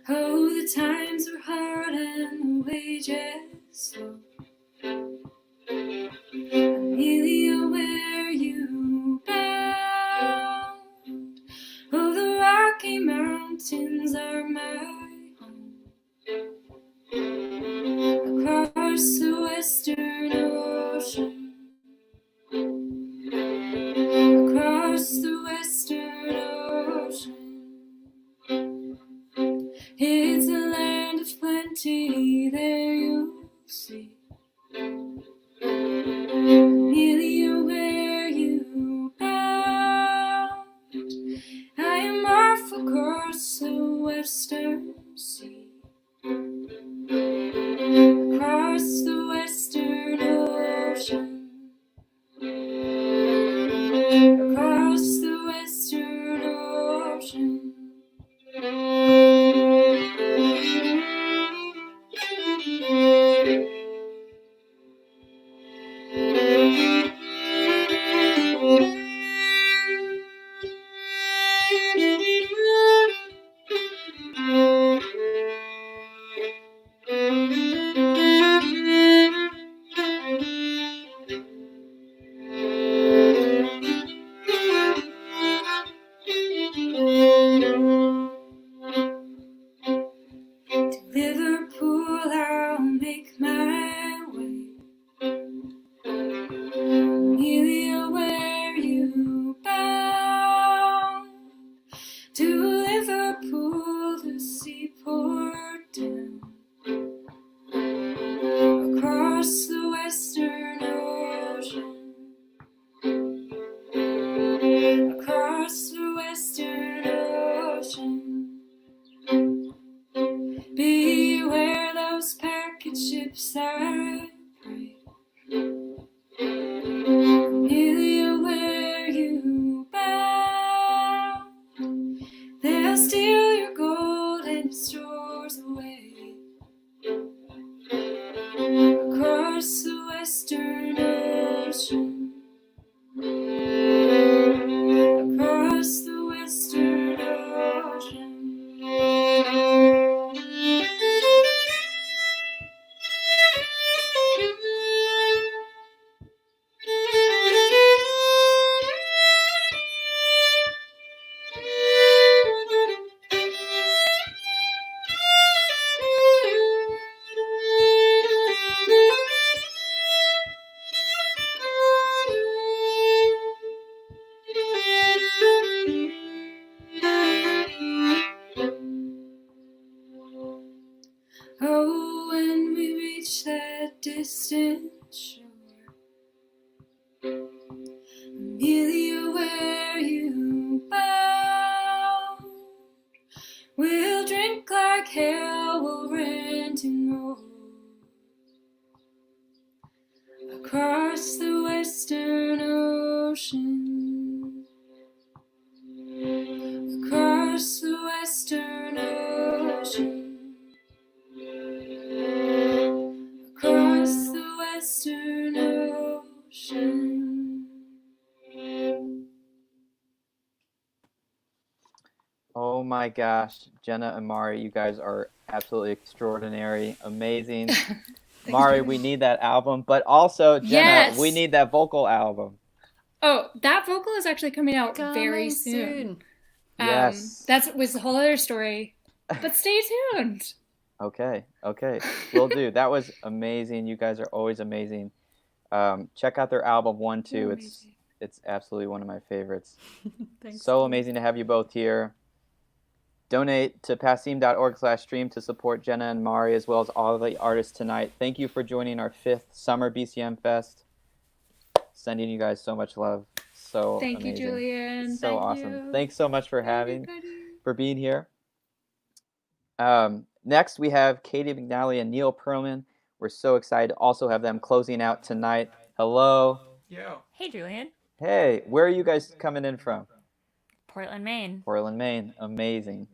Oh, the times were hard and the wages low. Amelia, where you bound? Oh, the Rocky Mountains are my home. Across the Western Ocean. Across the Western Ocean. It's a land of plenty, there you'll see. Amelia, where you bound? I am off across the Western Sea. Across the Western Ocean. make my way. Amelia, where you bound? To Liverpool, the seaport town. Across the Western Ocean. Across the Western Ocean. Beware those packet ships that break. Amelia, where you bound? They'll steal your gold and your stores away. Across the Western Ocean. Across the Western Ocean. Oh, when we reach that distant shore, Amelia, where you bound? We'll drink like hell, we'll rent an oar. Across the Western Ocean. Across the Western Ocean. Across the Western Ocean. Oh my gosh, Jenna and Mari, you guys are absolutely extraordinary, amazing. Mari, we need that album, but also Jenna, Yes. we need that vocal album. Oh, that vocal is actually coming out very soon. Yes. That was a whole other story. But stay tuned. Okay, will do. That was amazing. You guys are always amazing. Check out their album 1, 2. It's absolutely one of my favorites. Thanks. So amazing to have you both here. Donate to passim.org/stream to support Jenna and Mari as well as all of the artists tonight. Thank you for joining our 5th Summer BCM Fest. Sending you guys so much love. So Thank amazing. you, Julian. So Thank awesome. you. Thanks so much for being here. Next, we have Katie McNally and Neil Perlman. We're so excited to also have them closing out tonight. Hello. Yo. Hey, Julian. Hey, where are you guys coming in from? Portland, Maine. Portland, Maine. Amazing.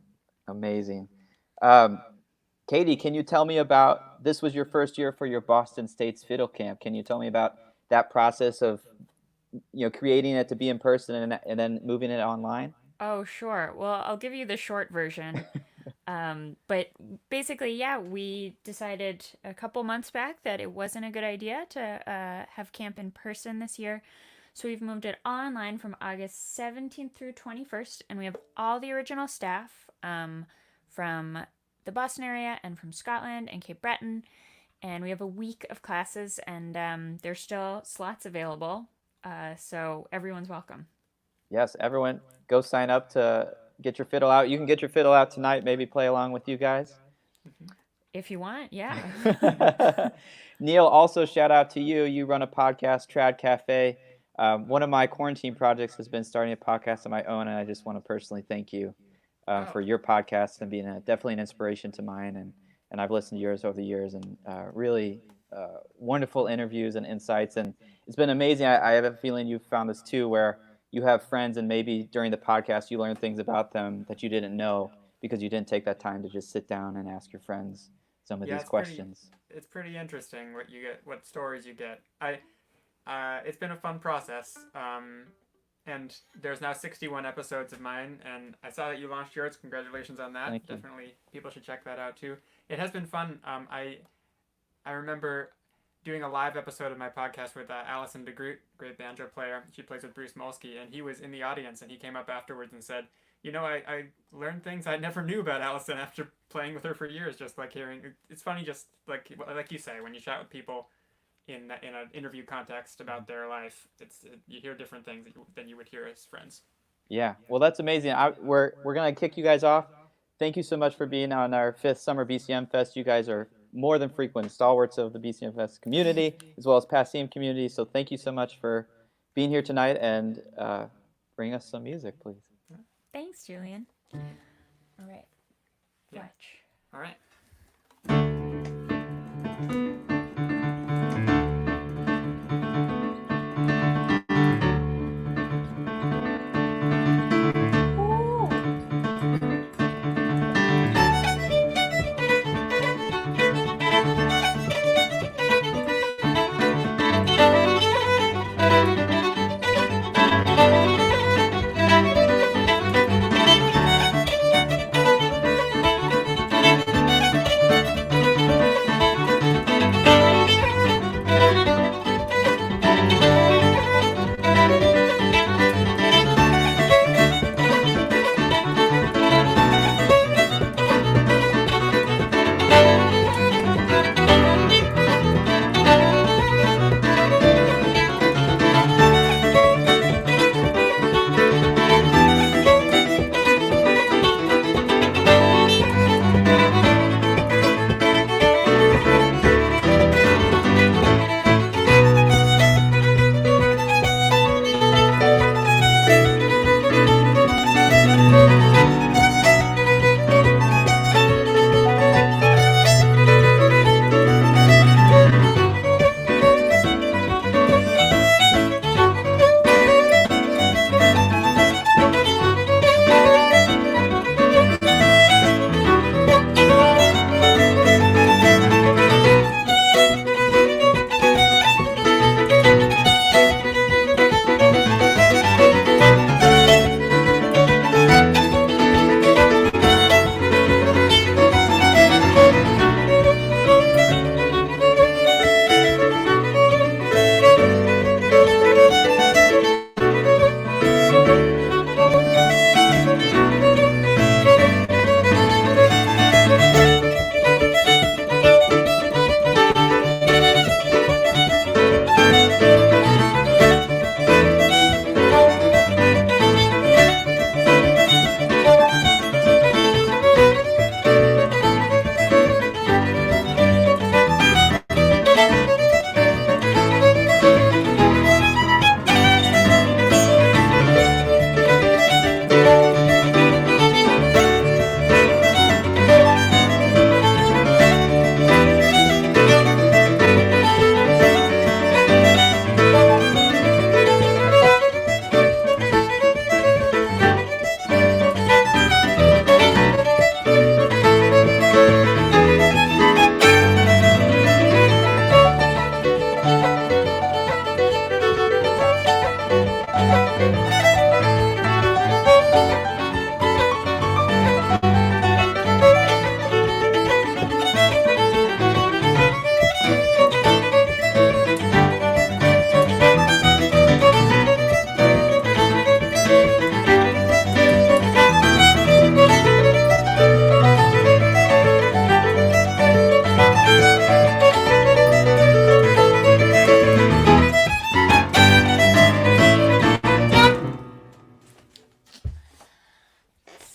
Katie, can you tell me about, this was your first year for your Boston States Fiddle Camp. Can you tell me about that process of, creating it to be in person and then moving it online? Oh, sure. Well, I'll give you the short version. But basically, yeah, we decided a couple months back that it wasn't a good idea to have camp in person this year. So we've moved it online from August 17th through 21st, and we have all the original staff from the Boston area and from Scotland and Cape Breton. And we have a week of classes, and there's still slots available. So everyone's welcome. Yes, everyone, go sign up to get your fiddle out. You can get your fiddle out tonight, maybe play along with you guys. If you want, yeah. Neil, also shout out to you. You run a podcast, Trad Cafe. One of my quarantine projects has been starting a podcast of my own, and I just want to personally thank you for your podcast and being definitely an inspiration to mine. And I've listened to yours over the years, and really wonderful interviews and insights. And it's been amazing. I have a feeling you've found this too, where you have friends and maybe during the podcast you learn things about them that you didn't know because you didn't take that time to just sit down and ask your friends some of these questions. It's pretty interesting what you get, what stories you get. It's been a fun process. And there's now 61 episodes of mine, and I saw that you launched yours. Congratulations on that. Thank you. Definitely people should check that out too. It has been fun. I remember doing a live episode of my podcast with Alison DeGroot, great banjo player. She plays with Bruce Molsky, and he was in the audience, and he came up afterwards and said, I learned things I never knew about Allison after playing with her for years. Just like hearing, it's funny, just like you say, when you chat with people in an interview context about their life, you hear different things than you would hear as friends. Yeah, well, that's amazing. We're gonna kick you guys off. Thank you so much for being on our 5th summer BCM Fest. You guys are more than frequent stalwarts of the BCM Fest community, as well as PASIM community. So thank you so much for being here tonight, and bring us some music, please. Thanks, Julian. All right. Yeah. Watch. All right.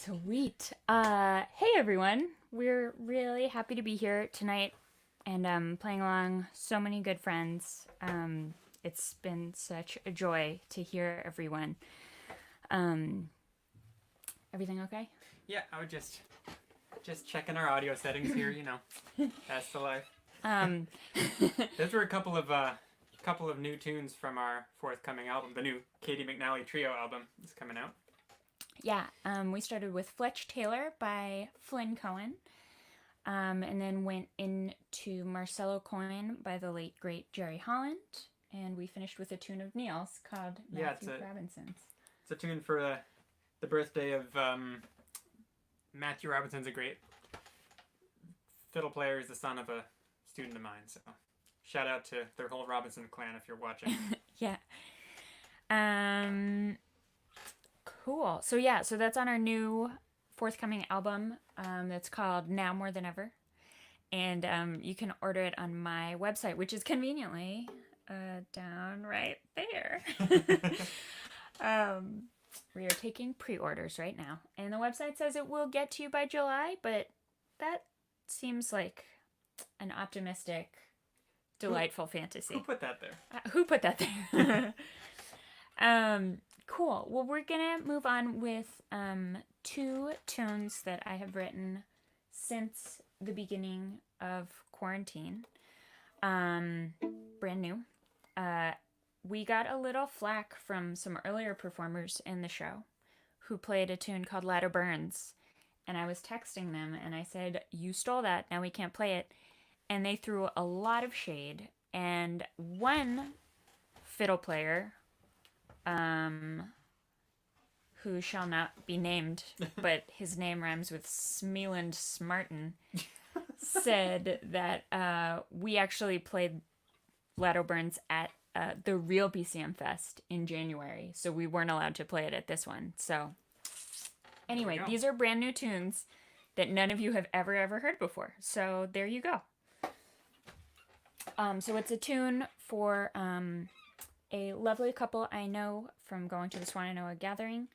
Sweet. Hey everyone. We're really happy to be here tonight and playing along so many good friends. It's been such a joy to hear everyone. Everything okay? Yeah, I would just checking our audio settings here. That's the life. Those were a couple of new tunes from our forthcoming album. The new Katie McNally Trio album is coming out. Yeah, we started with Fletch Taylor by Flynn Cohen, and then went into Marcello Coin by the late, great Jerry Holland, and we finished with a tune of Neil's called Matthew Robinson's. It's a tune for the birthday of Matthew Robinson's a great fiddle player. He's the son of a student of mine, so shout out to the whole Robinson clan if you're watching. Yeah. Cool. So yeah, so that's on our new forthcoming album. That's called Now More Than Ever, and you can order it on my website, which is conveniently down right there. We are taking pre-orders right now, and the website says it will get to you by July, but that seems like an optimistic, delightful fantasy. Who put that there? Who put that there? Cool. Well, we're gonna move on with 2 tunes that I have written since the beginning of quarantine. Brand new. We got a little flack from some earlier performers in the show who played a tune called Ladder Burns. And I was texting them and I said, "You stole that, now we can't play it." And they threw a lot of shade. And one fiddle player, who shall not be named, but his name rhymes with Smealand Smartin, said that we actually played Ladder Burns at the real BCMFest in January, so we weren't allowed to play it at this one. So anyway, these are brand new tunes that none of you have ever heard before. So there you go. So it's a tune for a lovely couple I know from going to the Swannanoa gathering.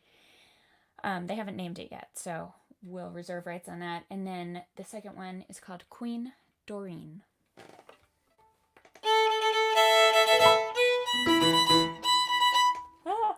They haven't named it yet, so we'll reserve rights on that. And then the second one is called Queen Doreen. Ah.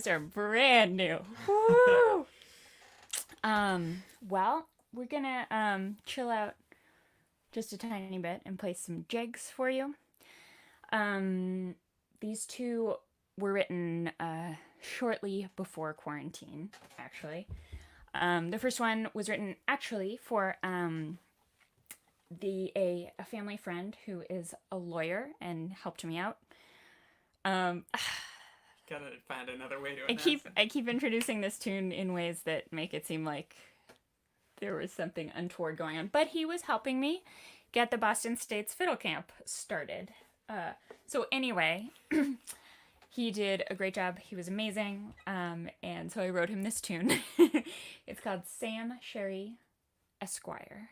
These are brand new. Woo! Well, we're gonna chill out just a tiny bit and play some jigs for you. These two were written shortly before quarantine, actually. The first one was written actually for a family friend who is a lawyer and helped me out. Gotta find another way to announce it. I keep introducing this tune in ways that make it seem like there was something untoward going on, but he was helping me get the Boston States Fiddle Camp started. So anyway, he did a great job. He was amazing. And so I wrote him this tune. It's called Sam Sherry Esquire.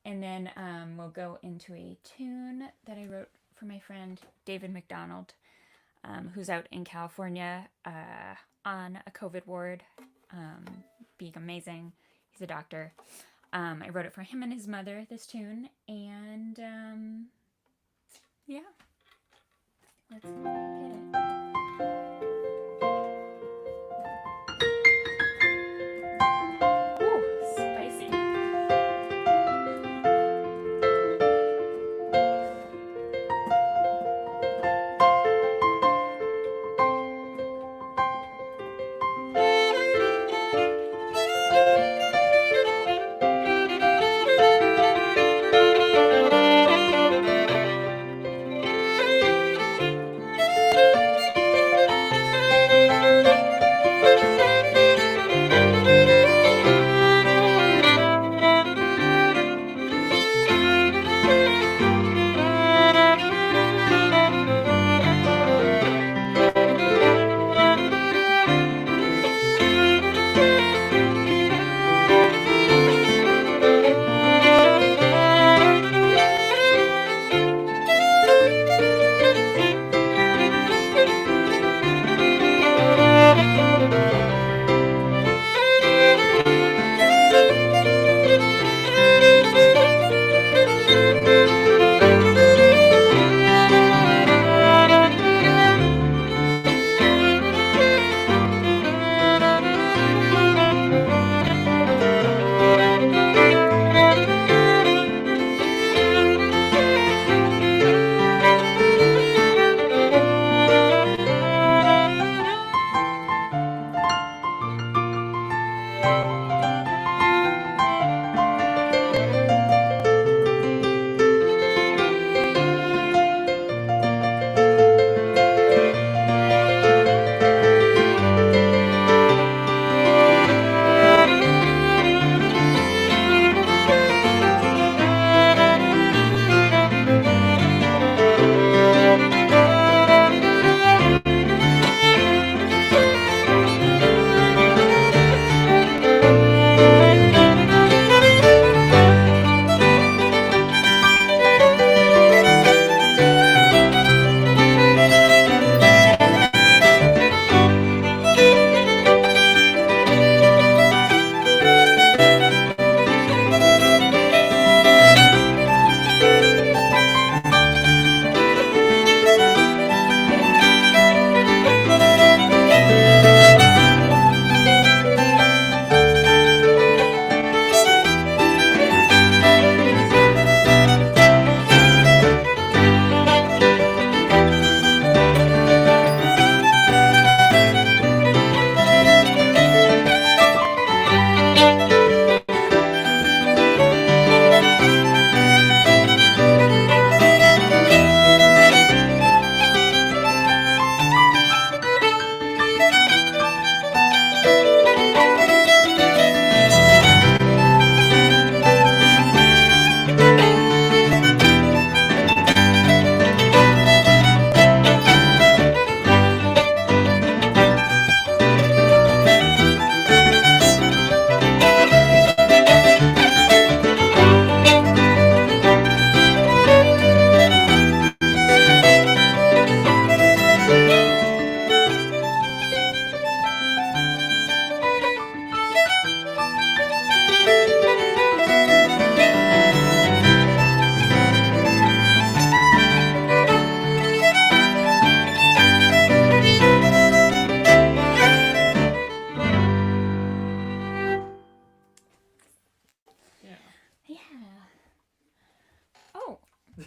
And then we'll go into a tune that I wrote for my friend David McDonald, who's out in California on a COVID ward, being amazing. He's a doctor. I wrote it for him and his mother, this tune. And yeah, let's get it. Thank you.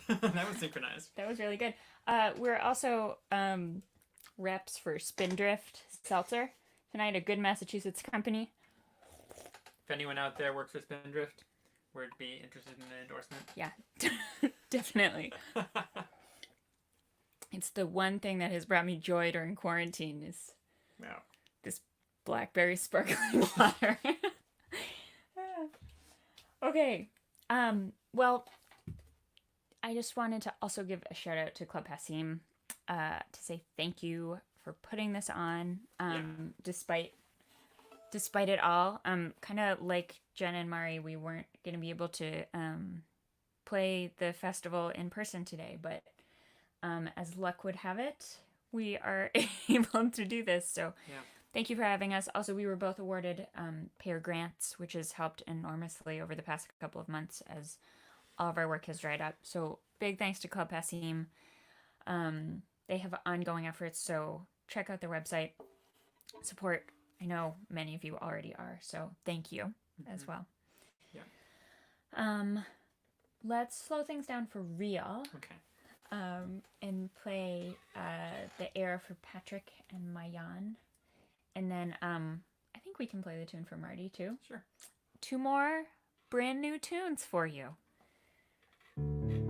That was synchronized. That was really good. We're also reps for Spindrift Seltzer tonight, a good Massachusetts company. If anyone out there works for Spindrift, would be interested in an endorsement. Yeah, definitely. It's the one thing that has brought me joy during quarantine is this blackberry sparkling water. Okay. Well, I just wanted to also give a shout out to Club Hassim to say thank you for putting this on, despite it all. Kind of like Jen and Mari, we weren't going to be able to play the festival in person today, but as luck would have it, we are able to do this. So thank you for having us. Also, we were both awarded payer grants, which has helped enormously over the past couple of months as all of our work has dried up. So big thanks to Club Hassim. They have ongoing efforts, so check out their website. Support. I know many of you already are, so thank you as well. Yeah. Let's slow things down for real. Okay. And play the air for Patrick and Mayan. And then I think we can play the tune for Marty too. Sure. 2 more brand new tunes for you. Thank you.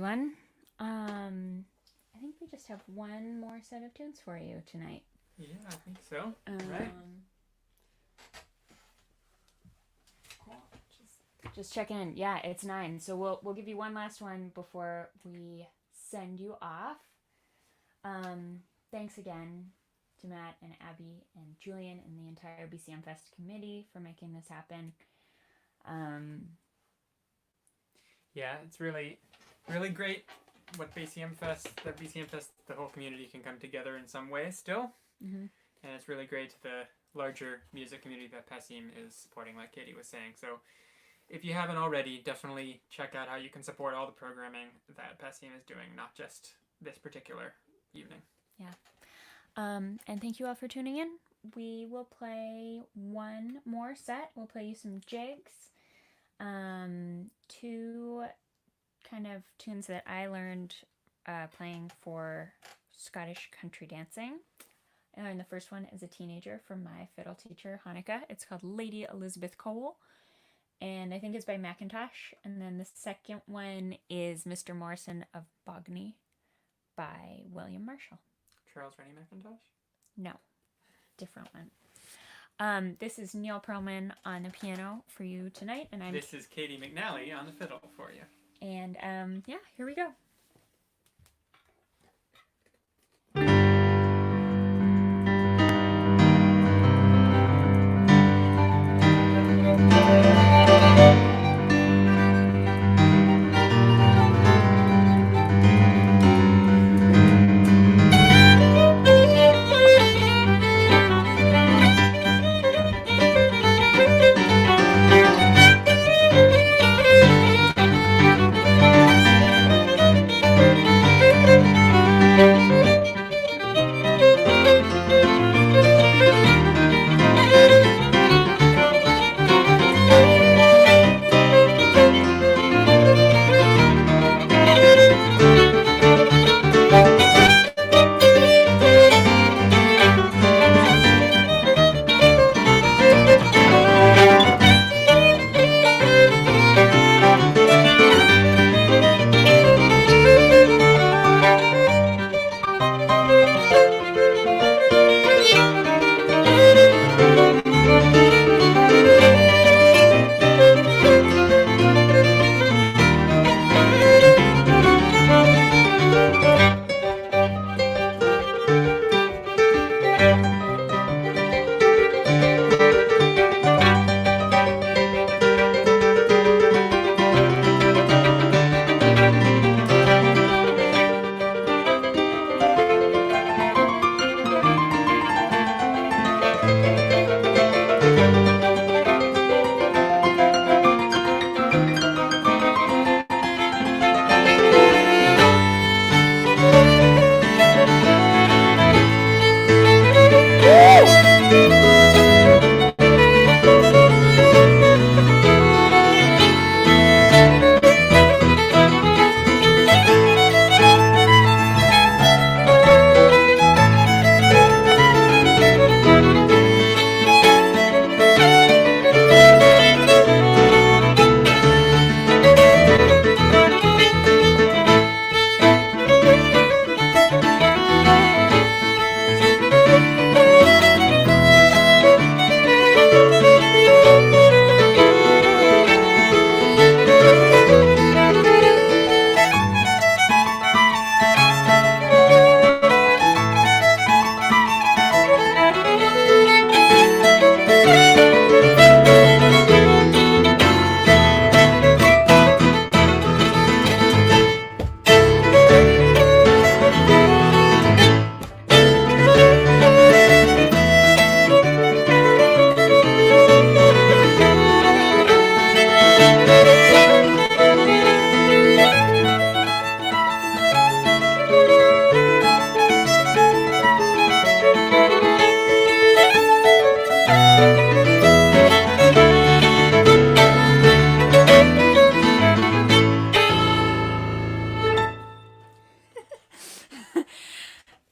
everyone. I think we just have one more set of tunes for you tonight. Yeah, I think so. Right. Just checking in. Yeah, it's 9. So we'll give you one last one before we send you off. Thanks again to Matt and Abby and Julian and the entire BCMFest committee for making this happen. Yeah, it's really great what BCMFest, the whole community can come together in some way still. Mm-hmm. And it's really great the larger music community that PASIM is supporting, like Katie was saying. So if you haven't already, definitely check out how you can support all the programming that PASIM is doing, not just this particular evening. Yeah. And thank you all for tuning in. We will play one more set. We'll play you some jigs. 2 kind of tunes that I learned playing for Scottish country dancing. I learned the first one as a teenager from my fiddle teacher, Hanukkah. It's called Lady Elizabeth Cole, and I think it's by Macintosh. And then the second one is Mr. Morrison of Bogney by William Marshall. Charles Rennie Macintosh? No, different one. This is Neil Perlman on the piano for you tonight, and This is Katie McNally on the fiddle for you. And yeah, here we go.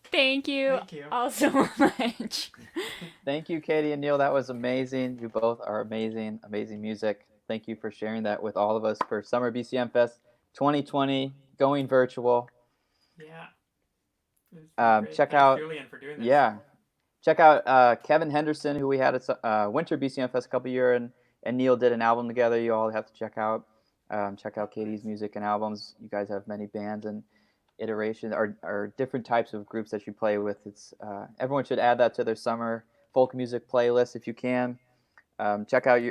Thank you all so much. Thank you, Katie and Neil. That was amazing. You both are amazing, amazing music. Thank you for sharing that with all of us for Summer BCM Fest 2020. going virtual. Yeah. Great. Check Thanks, out Julian, for doing this. Yeah, check out Kevin Henderson, who we had at Winter BCMFest a couple year, and Neil did an album together. You all have to check out. Check out Katie's music and albums. You guys have many bands and iterations or different types of groups that you play with. It's everyone should add that to their summer folk music playlist if you can. Check out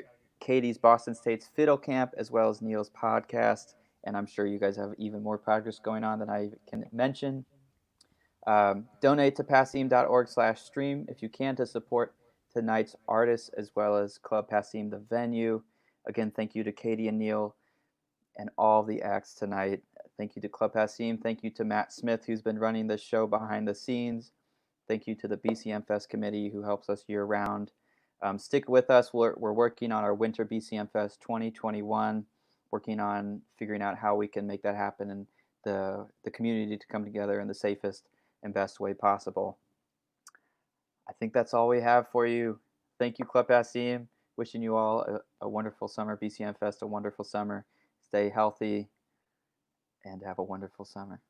Katie's Boston State's Fiddle Camp as well as Neil's podcast, and I'm sure you guys have even more projects going on than I can mention. Donate to passim.org/stream if you can to support tonight's artists as well as Club Passim, the venue. Again, thank you to Katie and Neil and all the acts tonight. Thank you to Club Passim. Thank you to Matt Smith, who's been running the show behind the scenes. Thank you to the BCMFest committee who helps us year round. Stick with us. We're working on our Winter BCMFest 2021, working on figuring out how we can make that happen and the community to come together in the safest and best way possible. I think that's all we have for you. Thank you, Club Passim. Wishing you all a wonderful summer. BCMFest, a wonderful summer. Stay healthy and have a wonderful summer.